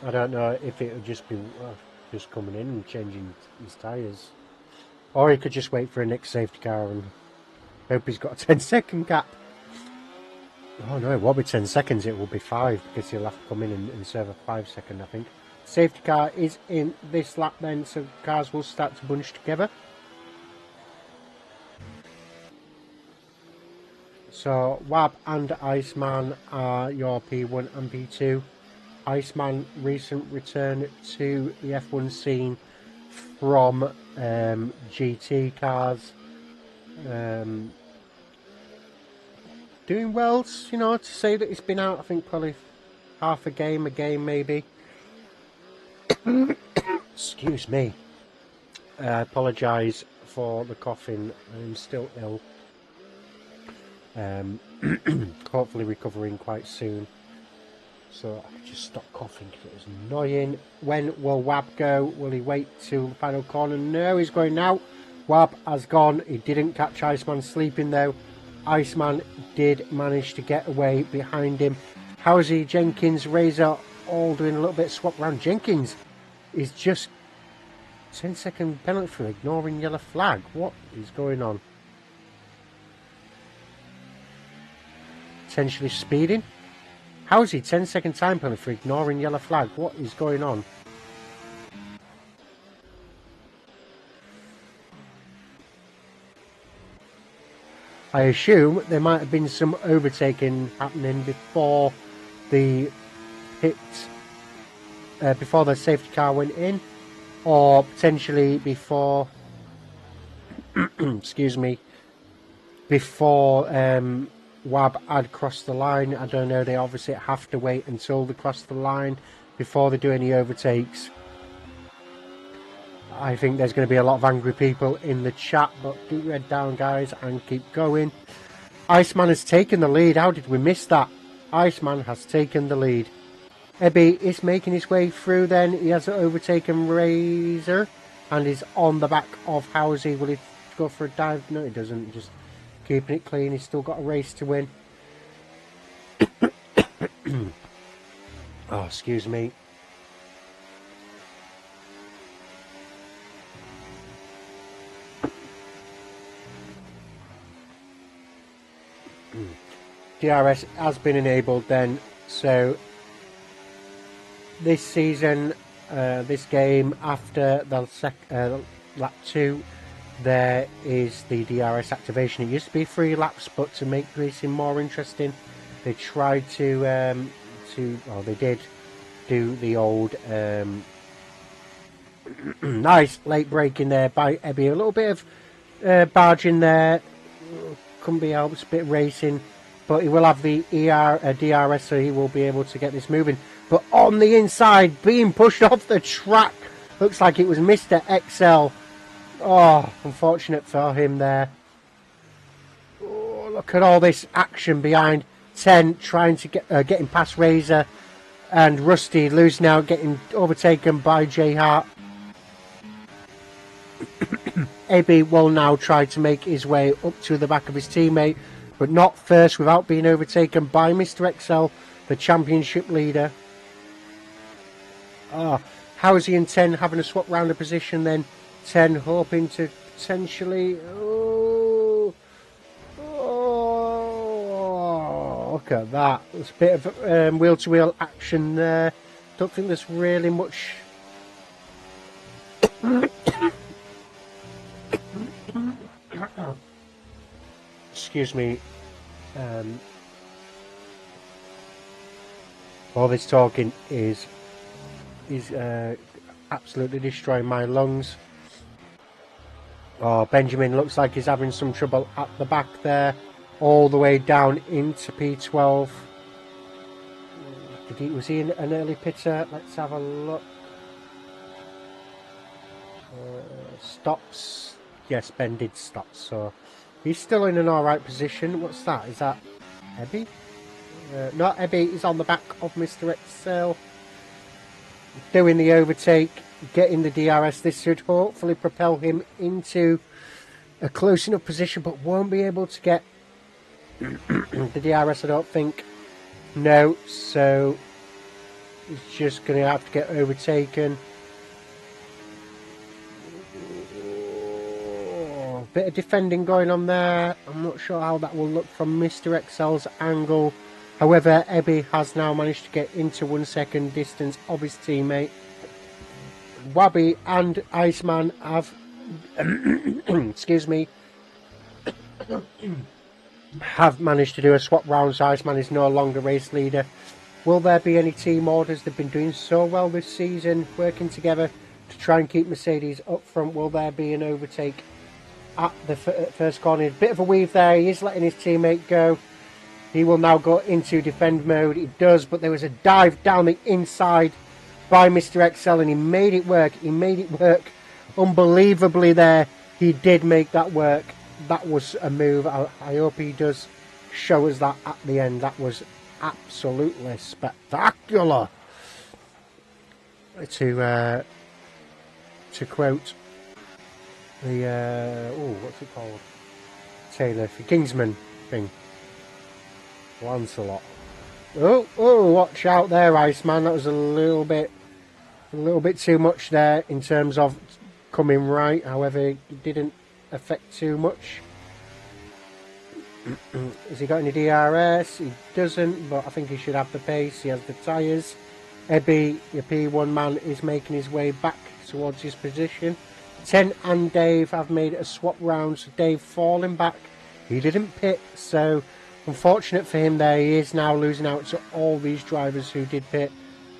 I don't know if it would just be just coming in and changing his tyres. Or he could just wait for a next safety car and hope he's got a 10-second gap. Oh no, it won't be 10 seconds, it will be 5 because he'll have to come in and serve a 5-second, I think. Safety car is in this lap then, so cars will start to bunch together. So Wab and Iceman are your P1 and P2. Iceman, recent return to the F1 scene from GT cars. Doing well, you know, to say that it's been out, I think probably half a game maybe. Excuse me. I apologise for the coughing. I'm still ill. Hopefully recovering quite soon. So I just stop coughing because it was annoying. When will Wab go? Will he wait till the final corner? No, he's going now. Wab has gone. He didn't catch Iceman sleeping though. Iceman did manage to get away behind him. Howsey, Jenkins, Razor all doing a little bit of swap round. Jenkins is just 10-second penalty for ignoring yellow flag. What is going on? Potentially speeding. Howsey, 10-second time penalty for ignoring yellow flag. What is going on? I assume there might have been some overtaking happening before the pit, before the safety car went in, or potentially before, excuse me, before Wab had crossed the line. I don't know, they obviously have to wait until they cross the line before they do any overtakes. I think there's going to be a lot of angry people in the chat, but keep your head down, guys, and keep going. Iceman has taken the lead. How did we miss that? Iceman has taken the lead. Ebby is making his way through then. He has overtaken Razor and is on the back of Howsey. Will he go for a dive? No, he doesn't. Just keeping it clean. He's still got a race to win. Oh, excuse me. DRS has been enabled then, so this season, this game, after the lap 2, there is the DRS activation. It used to be 3 laps, but to make racing more interesting, they tried to they did do the old nice late braking there by Ebby. A little bit of barging there, couldn't be helped, a bit of racing. But he will have the DRS, so he will be able to get this moving. But on the inside, being pushed off the track, looks like it was Mr. XL. Oh, unfortunate for him there. Oh, look at all this action behind 10, trying to get getting past Razor, and Rusty losing out, getting overtaken by J Hart. AB will now try to make his way up to the back of his teammate, but not first without being overtaken by Mr. XL, the championship leader. Howsey and 10 having a swap round of position then. 10 hoping to potentially... Oh, look at that. There's a bit of wheel-to-wheel action there. Don't think there's really much... Excuse me. All this talking is absolutely destroying my lungs. Oh, Benjamin looks like he's having some trouble at the back there, all the way down into P12. Was he an early pitter? Let's have a look. Stops. Yes, Ben did stop, so he's still in an alright position. What's that? Is that Ebby? Not Ebby, is on the back of Mr. Excel. Doing the overtake, getting the DRS. This should hopefully propel him into a close enough position, but won't be able to get the DRS, I don't think. No, so he's just going to have to get overtaken. Oh, bit of defending going on there. I'm not sure how that will look from Mr. Excel's angle. However, Ebby has now managed to get into 1 second distance of his teammate. Wabby and Iceman have excuse me, have managed to do a swap round. So Iceman is no longer race leader. Will there be any team orders? They've been doing so well this season, working together to try and keep Mercedes up front. Will there be an overtake at the first corner? Bit of a weave there. He is letting his teammate go. He will now go into defend mode. He does, but there was a dive down the inside by Mr. Excel, and he made it work. He made it work unbelievably there. He did make that work. That was a move. I hope he does show us that at the end. That was absolutely spectacular. To quote the what's it called? Taylor for Kingsman thing. Lancelot. Oh, watch out there, Iceman. That was a little bit too much there in terms of coming right. However, it didn't affect too much. Has he got any DRS? He doesn't, but I think he should have the pace. He has the tyres. Ebby, your P1 man, is making his way back towards his position. 10 and Dave have made a swap round, so Dave falling back. He didn't pit, so unfortunate for him there. He is now losing out to all these drivers who did pit.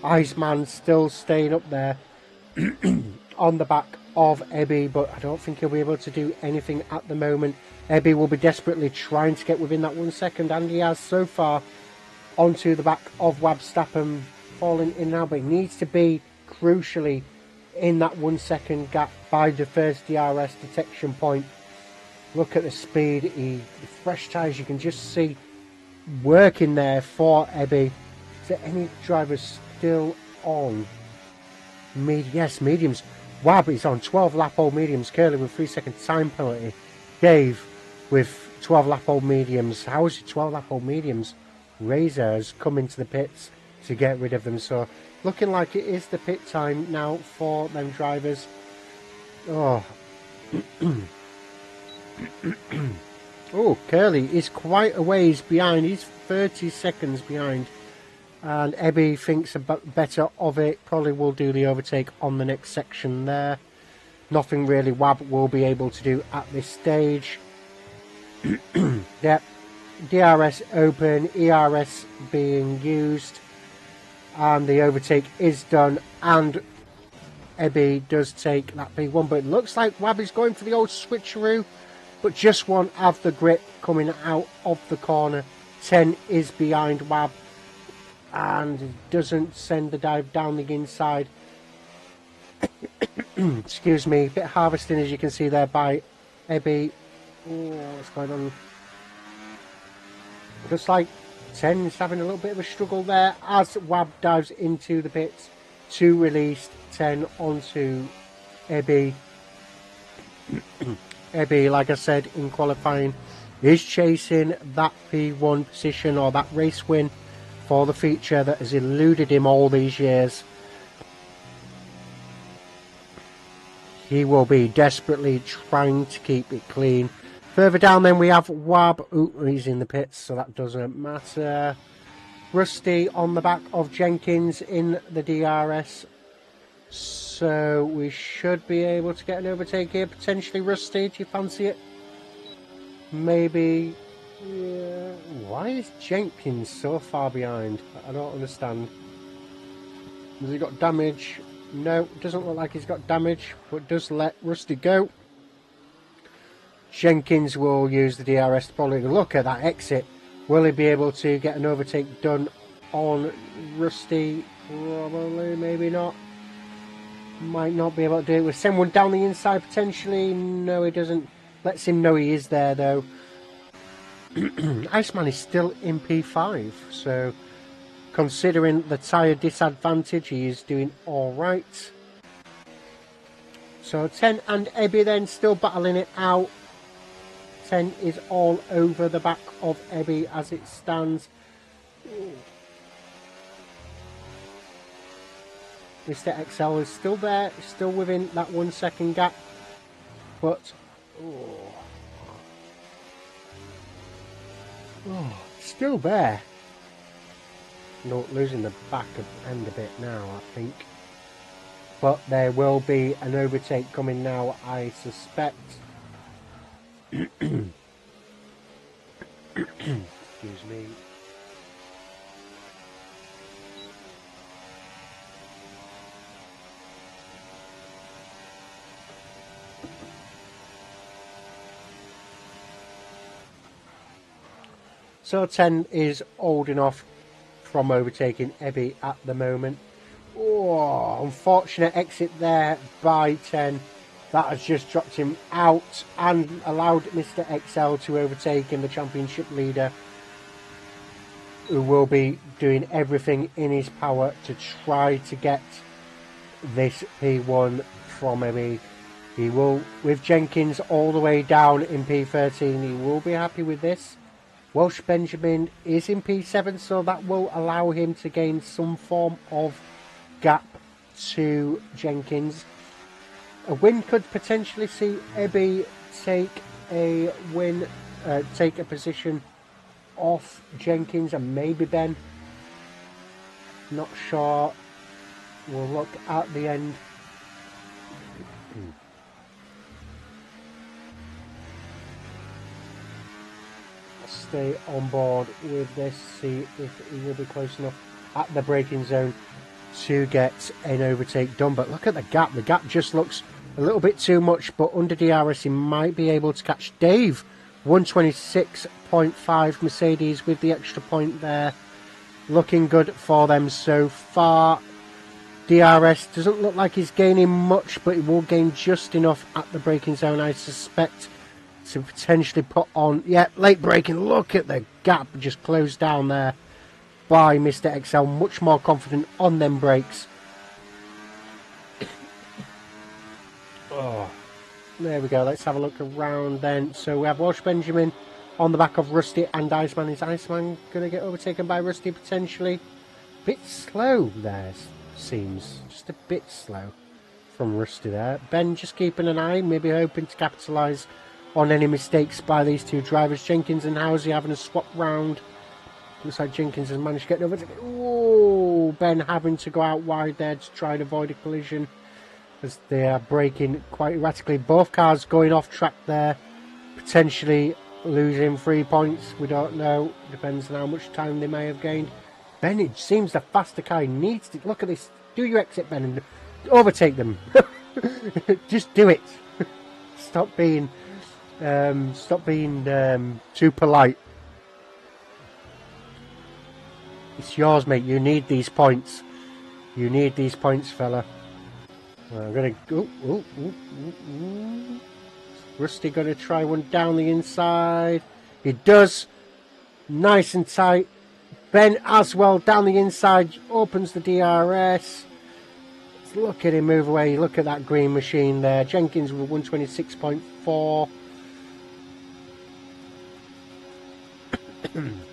Iceman still staying up there on the back of Ebby, but I don't think he'll be able to do anything at the moment. Ebby will be desperately trying to get within that 1 second, and he has so far onto the back of Wabstappen, falling in now, but he needs to be crucially in that 1 second gap by the first DRS detection point. Look at the speed. The fresh tyres, you can just see working there for Ebby. Is there any drivers still on? Yes, mediums. Wab is on 12 lap old mediums. Curly with 3 second time penalty. Dave with 12 lap old mediums. How is it 12 lap old mediums? Razor has come into the pits to get rid of them. So looking like it is the pit time now for them drivers. Oh. Oh, Curly is quite a ways behind. He's 30 seconds behind. And Ebby thinks better of it. Probably will do the overtake on the next section there. Nothing really Wab will be able to do at this stage. Yep. DRS open. ERS being used. And the overtake is done. And Ebby does take that P1. But it looks like Wab is going for the old switcheroo. But just won't have the grip coming out of the corner. 10 is behind Wab. And doesn't send the dive down the inside. Excuse me, bit of harvesting as you can see there by Ebby. Oh, what's going on? Looks like 10 is having a little bit of a struggle there as Wab dives into the pits to release 10 onto Ebby. Ebby, like I said in qualifying, is chasing that P1 position or that race win for the feature that has eluded him all these years. He will be desperately trying to keep it clean. Further down then we have Wab. Ooh, he's in the pits, so that doesn't matter. Rusty on the back of Jenkins in the DRS. So we should be able to get an overtake here. Potentially Rusty, do you fancy it? Maybe. Yeah. Why is Jenkins so far behind? I don't understand. Has he got damage? No, doesn't look like he's got damage, but does let Rusty go. Jenkins will use the DRS to probably look at that exit. Will he be able to get an overtake done on Rusty? Probably, maybe not. Might not be able to do it. We'll send one down the inside potentially. No, he doesn't. Lets him know he is there though. Iceman is still in P5, so considering the tyre disadvantage, he is doing alright. So 10 and Ebby then still battling it out. 10 is all over the back of Ebby as it stands. Mr. XL is still there, still within that 1 second gap, but still there. No, losing the back end a bit now, I think. But there will be an overtake coming now, I suspect. Excuse me. So 10 is holding off from overtaking Ebby at the moment. Oh, unfortunate exit there by 10. That has just dropped him out and allowed Mr. XL to overtake him, the championship leader, who will be doing everything in his power to try to get this P1 from Ebby. He will, with Jenkins all the way down in P13, he will be happy with this. Welsh Benjamin is in P7, so that will allow him to gain some form of gap to Jenkins. A win could potentially see Ebby take a win, take a position off Jenkins and maybe Ben. Not sure. We'll look at the end. Stay on board with this, see if he will be close enough at the braking zone to get an overtake done. But look at the gap just looks a little bit too much, but under DRS he might be able to catch Dave. 126.5 Mercedes with the extra point there, looking good for them so far. DRS doesn't look like he's gaining much, but he will gain just enough at the braking zone, I suspect, to potentially put on, yeah, late braking. Look at the gap just closed down there by Mr. XL. Much more confident on them brakes. Oh, there we go. Let's have a look around then. So we have Welsh Benjamin on the back of Rusty and Iceman. Is Iceman going to get overtaken by Rusty potentially? Bit slow there, seems. Just a bit slow from Rusty there. Ben just keeping an eye, maybe hoping to capitalise on any mistakes by these two drivers. Jenkins and Housie having a swap round. Looks like Jenkins has managed to get over. Oh, Ben having to go out wide there to try and avoid a collision as they are braking quite erratically. Both cars going off track there, potentially losing 3 points. We don't know. Depends on how much time they may have gained. Ben, it seems the faster car. He needs to look at this. Do your exit, Ben, and overtake them. Just do it. Stop being too polite. It's yours, mate. You need these points. You need these points, fella. I'm gonna go. Rusty gonna try one down the inside. He does. Nice and tight. Ben as well down the inside. Opens the DRS. Look at him move away. Look at that green machine there. Jenkins with 126.4.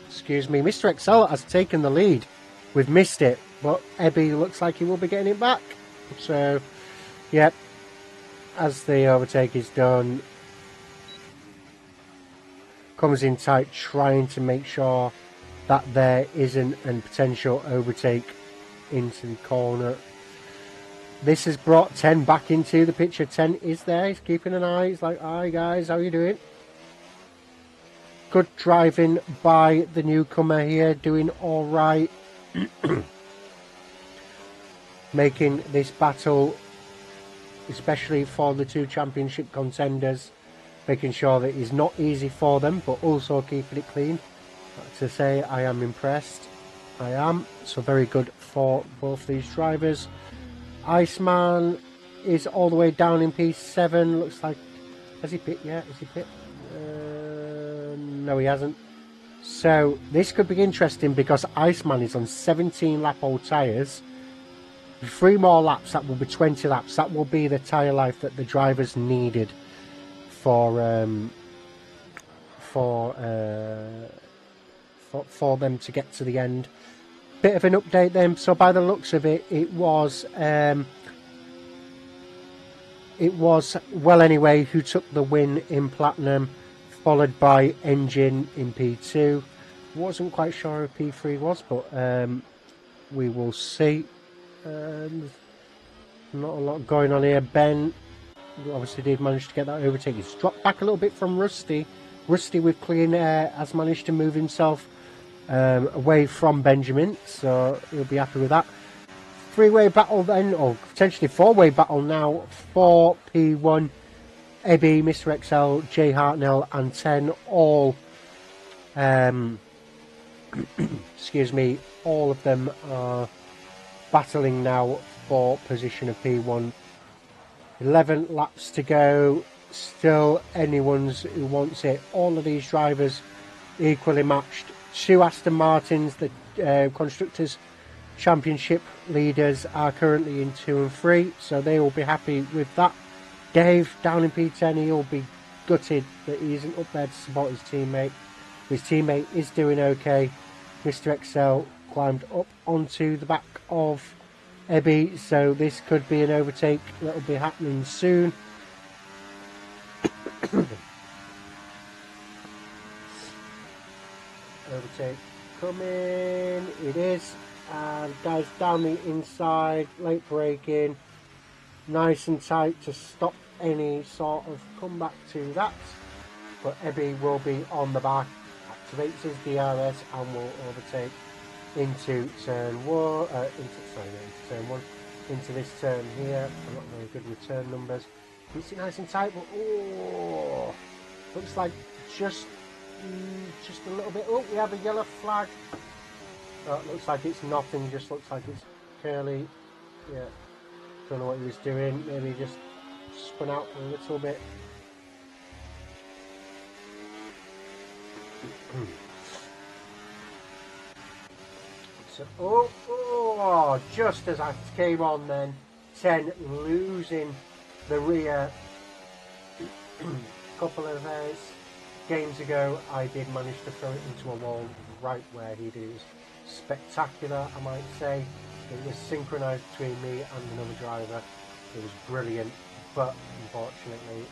Excuse me. Mr. XL has taken the lead. We've missed it, but Ebby looks like he will be getting it back. So, yep. As the overtake is done, comes in tight, trying to make sure that there isn't a potential overtake into the corner. This has brought 10 back into the picture. 10 is there. He's keeping an eye. He's like, hi guys, how you doing? Good driving by the newcomer here, doing all right. Making this battle, especially for the two championship contenders, making sure that it's not easy for them, but also keeping it clean. To say I am impressed. I am. So very good for both these drivers. Iceman is all the way down in P7. Looks like... Has he pit yet? Has he pit? No, he hasn't. So this could be interesting because Iceman is on 17 lap old tyres. 3 more laps, that will be 20 laps. That will be the tyre life that the drivers needed for them to get to the end. Bit of an update then. So by the looks of it, it was Well Anyway who took the win in Platinum, followed by Engine in P2. Wasn't quite sure who P3 was, but we will see. Not a lot going on here. Ben obviously did manage to get that overtake. He's dropped back a little bit from Rusty. Rusty with clean air has managed to move himself away from Benjamin, so he'll be happy with that. 3-way battle then, or potentially 4-way battle now for P1. Ebby, Mr. XL, J Hartnell and 10 all excuse me, all of them are battling now for position of P1. 11 laps to go, still anyone's who wants it. All of these drivers equally matched. 2 Aston Martins, the Constructors' Championship leaders, are currently in 2 and 3, so they will be happy with that. Dave down in P10, he'll be gutted that he isn't up there to support his teammate. His teammate is doing okay. Mr. XL climbed up onto the back of Ebby, so this could be an overtake that will be happening soon. Overtake coming, it is, and guys down the inside, late braking, nice and tight to stop any sort of comeback to that, but Ebby will be on the back, activates his DRS and will overtake into turn 1, into this turn here. I'm not very good with turn numbers. Keeps it nice and tight, but oh, looks like just a little bit. Oh, we have a yellow flag. Oh, it looks like it's nothing, just looks like it's Curly. Yeah, don't know what he was doing, maybe just spun out a little bit. So, oh, just as I came on then, 10 losing the rear. A couple of games ago, I did manage to throw it into a wall right where he did. It was spectacular, I might say. It was synchronised between me and another driver. It was brilliant, but unfortunately,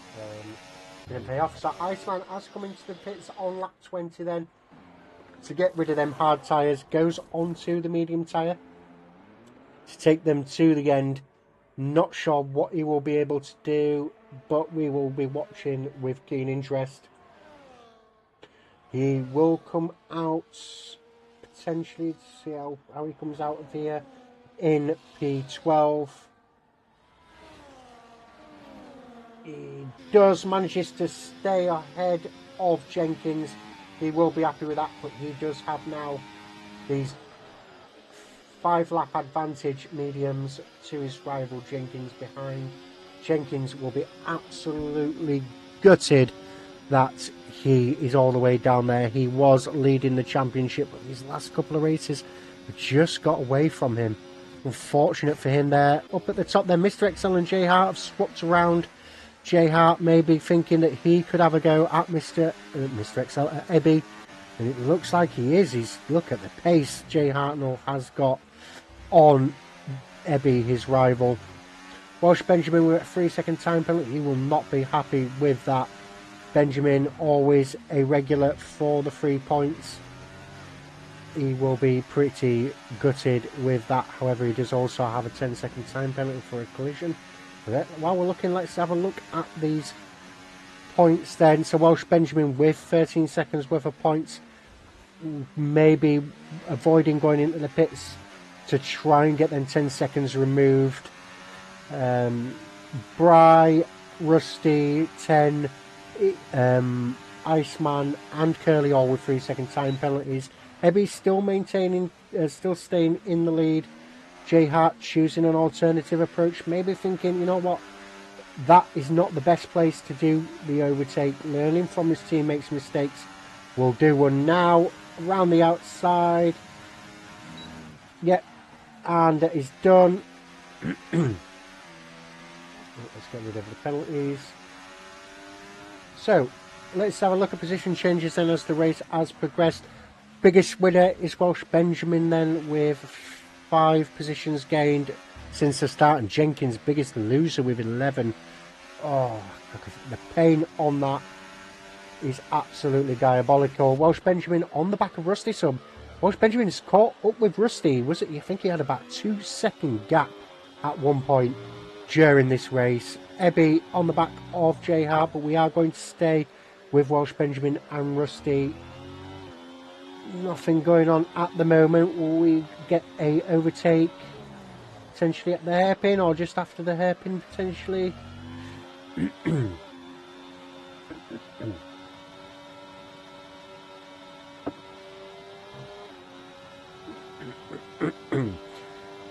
didn't pay off. So Iceman has come into the pits on lap 20 then, to get rid of them hard tyres, goes onto the medium tyre to take them to the end. Not sure what he will be able to do, but we will be watching with keen interest. He will come out potentially to see how he comes out of here in P12. He does manages to stay ahead of Jenkins. He will be happy with that, but he does have now these 5-lap advantage mediums to his rival Jenkins behind. Jenkins will be absolutely gutted that he is all the way down there. He was leading the championship, but these last couple of races just got away from him. Unfortunate for him there. Up at the top there, Mr. XL and J Hart have swapped around. J Hart may be thinking that he could have a go at Mr. XL, at Ebby, and it looks like he is. Look at the pace J Hartnell has got on Ebby, his rival. Welsh Benjamin with a 3-second time penalty. He will not be happy with that. Benjamin, always a regular for the 3 points. He will be pretty gutted with that. However, he does also have a 10-second time penalty for a collision. While we're looking, let's have a look at these points then. So Welsh Benjamin with 13 seconds worth of points, maybe avoiding going into the pits to try and get them 10 seconds removed. Bry, Rusty, 10, Iceman and Curly all with 3-second time penalties. Ebby still maintaining, still staying in the lead. Jay Hart choosing an alternative approach, maybe thinking, you know what, that is not the best place to do the overtake. Learning from his teammates' mistakes. We'll do one now around the outside. Yep, and that is done. Let's get rid of the penalties. So let's have a look at position changes then as the race has progressed. Biggest winner is Welsh Benjamin then, with 5 positions gained since the start, and Jenkins biggest loser with 11. Oh, the pain on that is absolutely diabolical. Welsh Benjamin on the back of Rusty. So Welsh Benjamin is caught up with Rusty. Was it? You think he had about 2-second gap at one point during this race. Ebby on the back of Jay Hart, but we are going to stay with Welsh Benjamin and Rusty. Nothing going on at the moment. Will we get a overtake potentially at the hairpin or just after the hairpin potentially?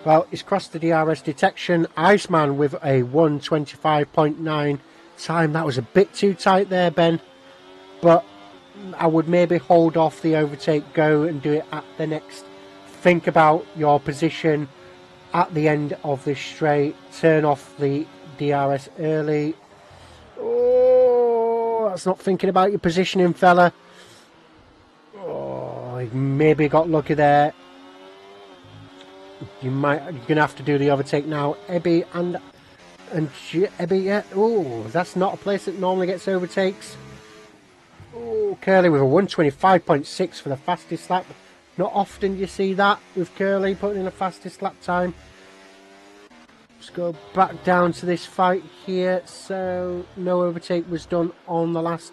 Well, it's crossed the DRS detection. Iceman with a 1:25.9 time. That was a bit too tight there, Ben. But I would maybe hold off the overtake, go and do it at the next. Think about your position at the end of this straight. Turn off the DRS early. Oh, that's not thinking about your positioning, fella. Oh, you maybe got lucky there. You're gonna have to do the overtake now, Ebby and Ebby. Yeah. Oh, that's not a place that normally gets overtakes. Oh, Curly with a 1:25.6 for the fastest lap. Not often you see that with Curly putting in a fastest lap time. Let's go back down to this fight here. So no overtake was done on the last.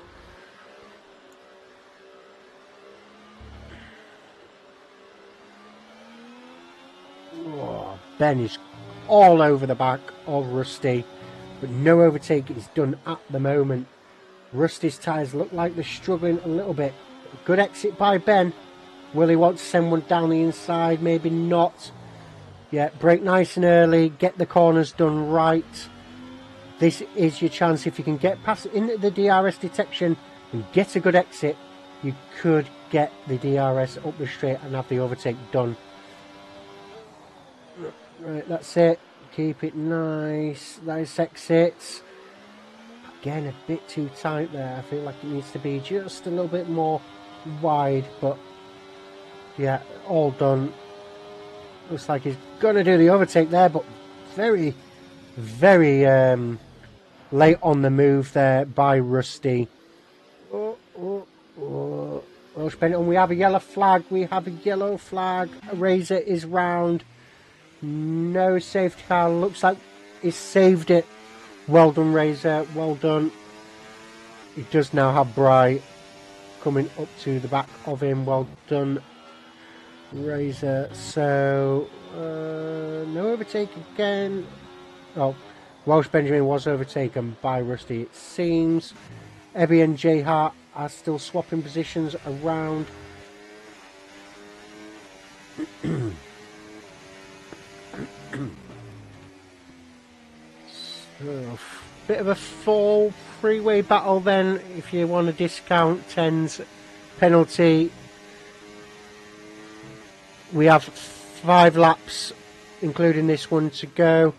Oh, Ben is all over the back of Rusty, but no overtake is done at the moment. Rusty's tyres look like they're struggling a little bit. Good exit by Ben. Will he want to send one down the inside? Maybe not. Yeah, brake nice and early. Get the corners done right. This is your chance. If you can get past into the DRS detection and get a good exit, you could get the DRS up the straight and have the overtake done. Right, that's it. Keep it nice. Nice exits. Again, a bit too tight there. I feel like it needs to be just a little bit more wide, but yeah, all done. Looks like he's going to do the overtake there, but very, very late on the move there by Rusty. Welsh Benton, we have a yellow flag. We have a yellow flag. Razor is round. No safety car. Looks like he's saved it. Well done, Razor. Well done. He does now have Bry coming up to the back of him. Well done, Razor. So, no overtake again. Oh, Welsh Benjamin was overtaken by Rusty, it seems. Ebby and Jay Hart are still swapping positions around. Bit of a full three-way battle then, if you want to discount 10's penalty. We have 5 laps, including this one, to go.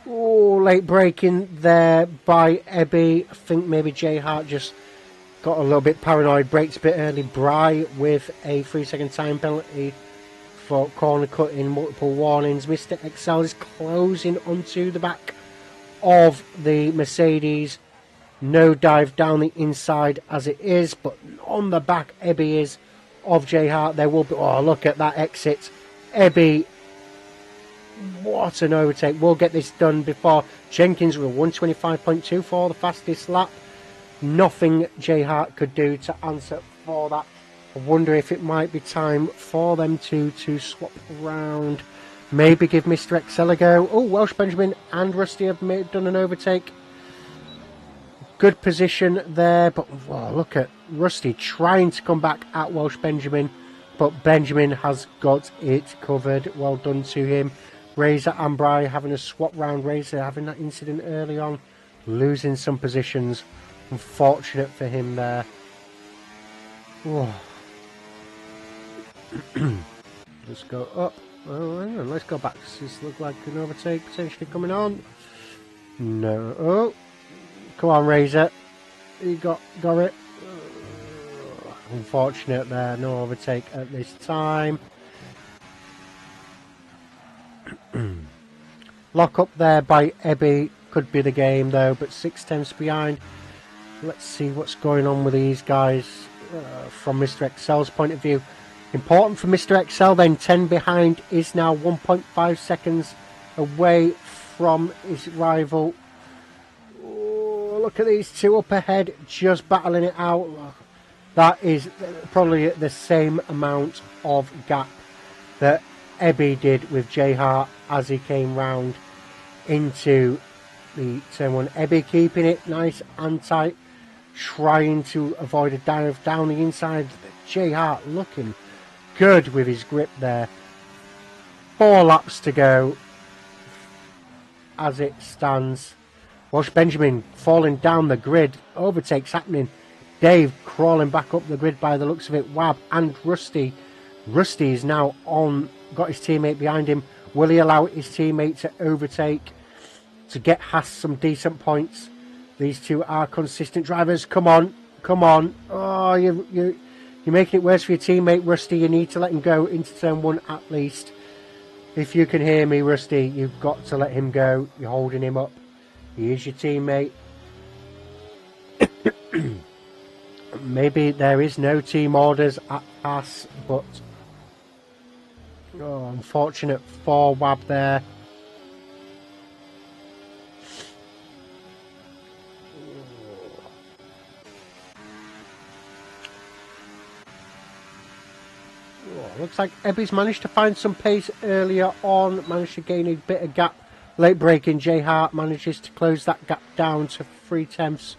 Oh, late braking there by Ebby. I think maybe Jay Hart just got a little bit paranoid, braked a bit early. Bry with a 3-second time penalty for corner cutting, multiple warnings. Mr. Excel is closing onto the back of the Mercedes. No dive down the inside as it is, but on the back Ebby is of Jay Hart. There will be, oh, look at that exit. Ebby, what an overtake. We'll get this done before Jenkins with a 1:25.2 for the fastest lap. Nothing Jay Hart could do to answer for that. I wonder if it might be time for them to swap around. Maybe give Mr. Excel a go. Oh, Welsh Benjamin and Rusty have done an overtake. Good position there, but oh, look at Rusty trying to come back at Welsh Benjamin, but Benjamin has got it covered. Well done to him. Razor and Bry having a swap round. Razor having that incident early on, losing some positions. Unfortunate for him there. Oh. Let's go up. Oh, hang on, let's go back. This looks like an overtake potentially coming on. No. Oh, come on, Razor. You got it. Unfortunate there. No overtake at this time. Lock up there by Ebby. Could be the game though, but 6 tenths behind. Let's see what's going on with these guys from Mr. Excel's point of view. Important for Mr. Excel then, 10 behind, is now 1.5 seconds away from his rival. Oh, look at these two up ahead, just battling it out. That is probably the same amount of gap that Ebby did with J Hart as he came round into the turn one. Ebby keeping it nice and tight, trying to avoid a dive down the inside. J Hart looking good with his grip there. 4 laps to go as it stands. Watch Benjamin falling down the grid. Overtakes happening. Dave crawling back up the grid by the looks of it. Wab and Rusty. Rusty is now on, got his teammate behind him. Will he allow his teammate to overtake to get Haas some decent points? These two are consistent drivers. Come on, come on. Oh, you're making it worse for your teammate, Rusty. You need to let him go into turn one at least. If you can hear me, Rusty, you've got to let him go. You're holding him up. He is your teammate. Maybe there is no team orders at Haas, but unfortunate for Wab there. Looks like Ebby's managed to find some pace earlier on, managed to gain a bit of gap. Late braking, J Hart manages to close that gap down to 3 tenths.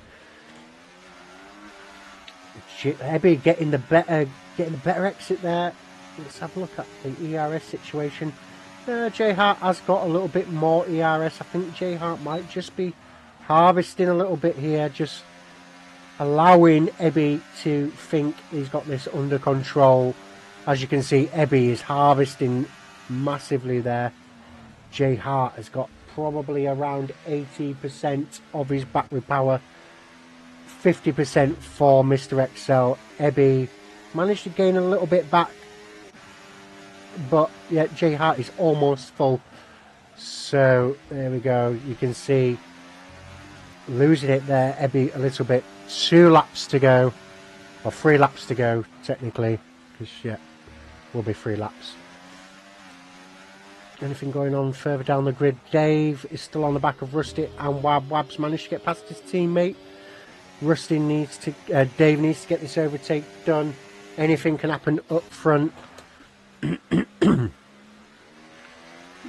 Ebby getting the better exit there. Let's have a look at the ERS situation. J Hart has got a little bit more ERS. I think J Hart might just be harvesting a little bit here, just allowing Ebby to think he's got this under control. As you can see, Ebby is harvesting massively there. J Hart has got probably around 80% of his battery power. 50% for Mr. Excel. Ebby managed to gain a little bit back, but yeah, J Hart is almost full. So there we go. You can see losing it there, Ebby a little bit. 2 laps to go, or 3 laps to go technically, because yeah, will be 3 laps. Anything going on further down the grid? Dave is still on the back of Rusty and Wab. Wab's managed to get past his teammate. Rusty needs to, Dave needs to get this overtake done. Anything can happen up front.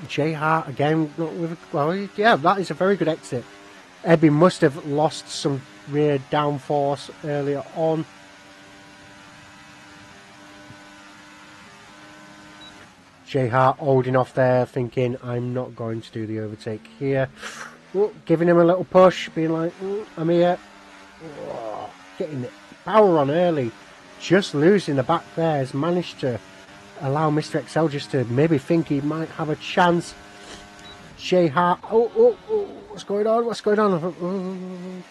J Hart again, not with, well, yeah, that is a very good exit. Ebby must have lost some rear downforce earlier on. J Hart holding off there, thinking I'm not going to do the overtake here. Oh, giving him a little push, being like, I'm here. Oh, getting power on early, just losing the back there has managed to allow Mr. Excel just to maybe think he might have a chance. J Hart, oh, what's going on? What's going on?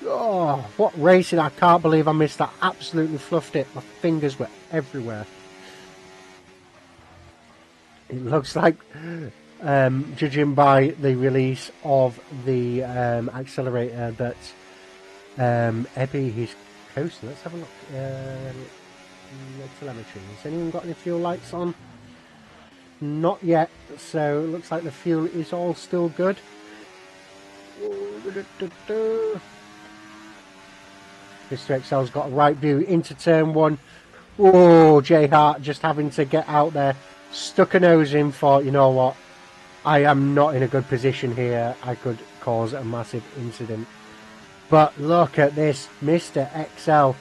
Oh, what racing! I can't believe I missed that. Absolutely fluffed it. My fingers were everywhere. It looks like, judging by the release of the accelerator, that Ebby is coasting. Let's have a look. Telemetry. Has anyone got any fuel lights on? Not yet. So it looks like the fuel is all still good. Mr. Excel's got a right view into turn 1. Oh, J Hart just having to get out there. Stuck a nose in for, you know what, I am not in a good position here. I could cause a massive incident. But look at this. Mr. XL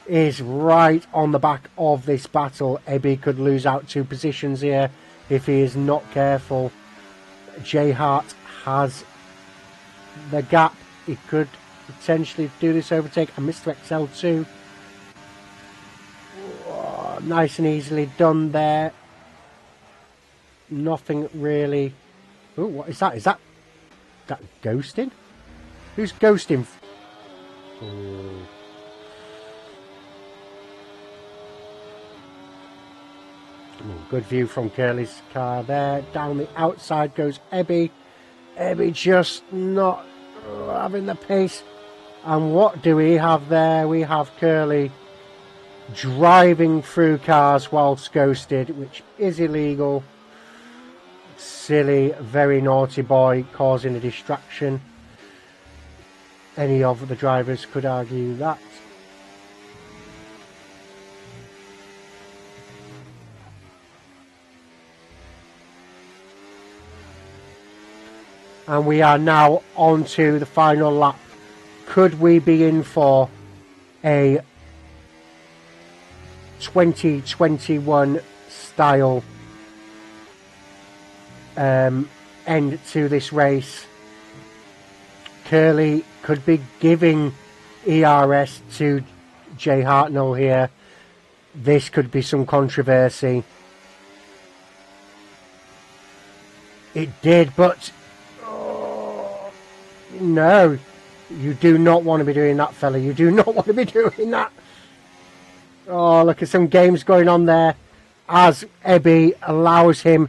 is right on the back of this battle. Ebby could lose out 2 positions here. if he is not careful. J Hart has the gap. He could potentially do this overtake, and Mr. XL2. Oh, nice and easily done there. Nothing really. Oh, what is that? Is that ghosting? Who's ghosting? Oh. Good view from Curly's car there. Down the outside goes Ebby. Ebby just not having the pace. And what do we have there? We have Curly driving through cars whilst ghosted, which is illegal. Silly, very naughty boy, causing a distraction. Any of the drivers could argue that. And we are now on to the final lap. Could we be in for a 2021 style end to this race? Curly could be giving ERS to Jay Hartnell here. This could be some controversy. It did, but no, you do not want to be doing that, fella. You do not want to be doing that. Oh, look at some games going on there as Ebby allows him.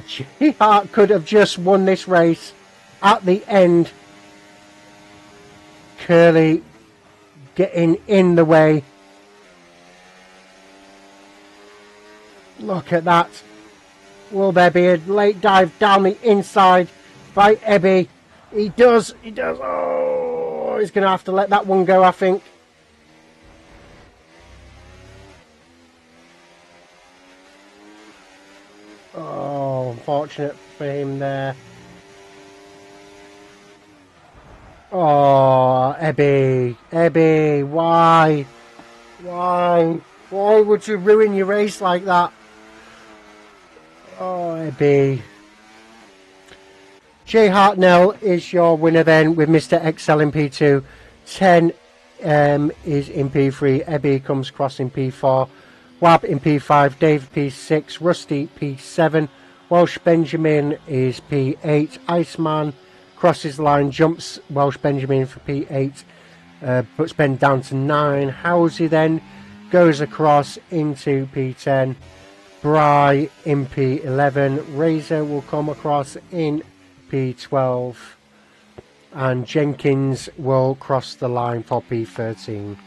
J Hart could have just won this race at the end. Curly getting in the way. Look at that. Will there be a late dive down the inside by Ebby? He does. Oh, he's going to have to let that one go, I think. Oh, unfortunate for him there. Oh, Ebby, why? Why would you ruin your race like that? Oh, Ebby. Jay Hartnell is your winner then with Mr. XL in P2. 10 is in P3. Ebby comes across in P4. Wab in P5. Dave P6. Rusty P7. Welsh Benjamin is P8. Iceman crosses the line. Jumps Welsh Benjamin for P8. Puts Ben down to 9. Housie then goes across into P10. Bry in P11. Razor will come across in P12. And Jenkins will cross the line for P13.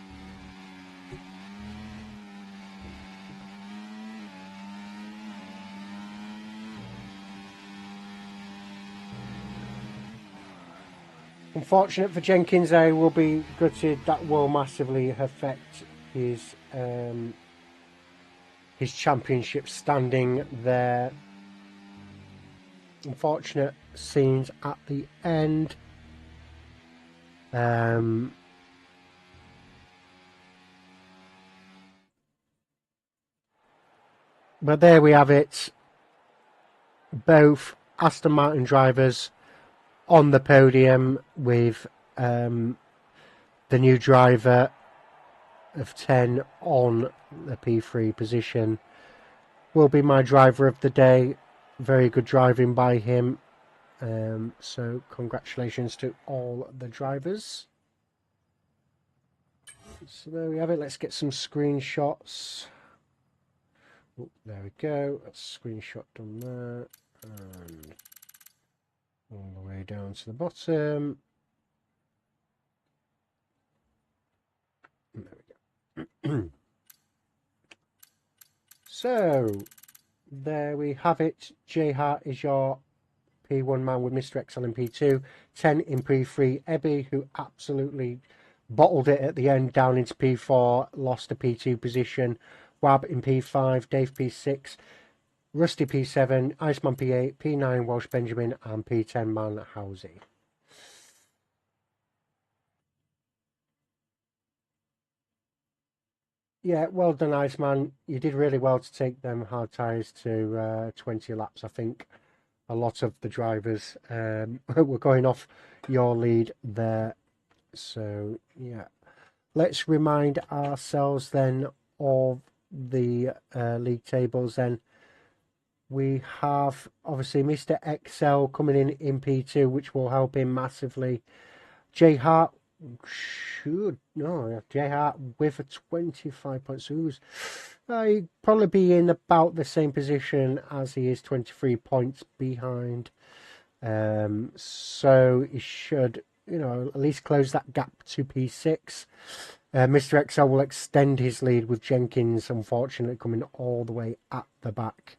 Unfortunate for Jenkins, they will be gutted. That will massively affect his championship standing there. Unfortunate scenes at the end. But there we have it. Both Aston Martin drivers on the podium with the new driver of 10 on the P3 position. Will be my driver of the day. Very good driving by him. So congratulations to all the drivers. So there we have it. Let's get some screenshots. Oh, there we go. That's screenshot done there. And all the way down to the bottom. There we go. So there we have it. J Hart is your P1 man with Mr. XL in P2. 10 in P3. Ebby, who absolutely bottled it at the end, down into P4, lost a P2 position. Wab in P5, Dave P6, Rusty P7, Iceman P8, P9 Welsh Benjamin, and P10 man Housie. Yeah, well done, Iceman. You did really well to take them hard tyres to 20 laps. I think a lot of the drivers were going off your lead there. So, yeah. Let's remind ourselves then of the league tables then. We have obviously Mr. XL coming in P2, which will help him massively. J Hart J Hart with a 25 points. He'd probably be in about the same position as he is, 23 points behind. So he should, at least close that gap to P6. Mr. XL will extend his lead with Jenkins, unfortunately, coming all the way at the back.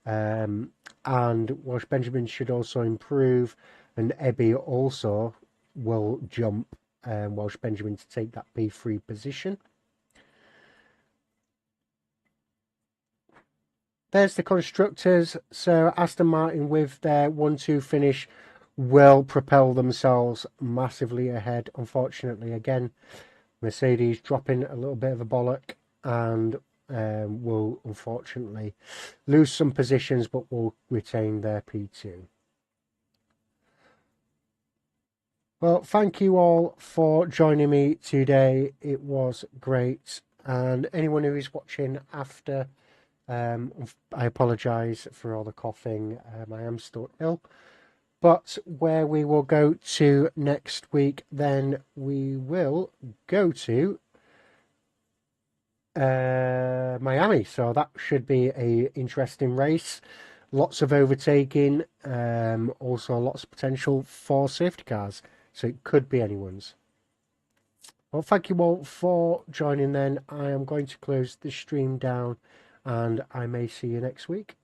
And Welsh Benjamin should also improve, and Ebby also will jump Welsh Benjamin to take that P3 position. There's the constructors. So Aston Martin with their 1-2 finish will propel themselves massively ahead. Unfortunately, again, Mercedes dropping a little bit of a bollock and will unfortunately lose some positions, but will retain their P2. Well, thank you all for joining me today. It was great. And anyone who is watching after, I apologise for all the coughing. I am still ill. But where we will go to next week, then we will go to Miami. So that should be a interesting race. Lots of overtaking. Also lots of potential for safety cars. So it could be anyone's. Well, thank you all for joining then. I am going to close the stream down and I may see you next week.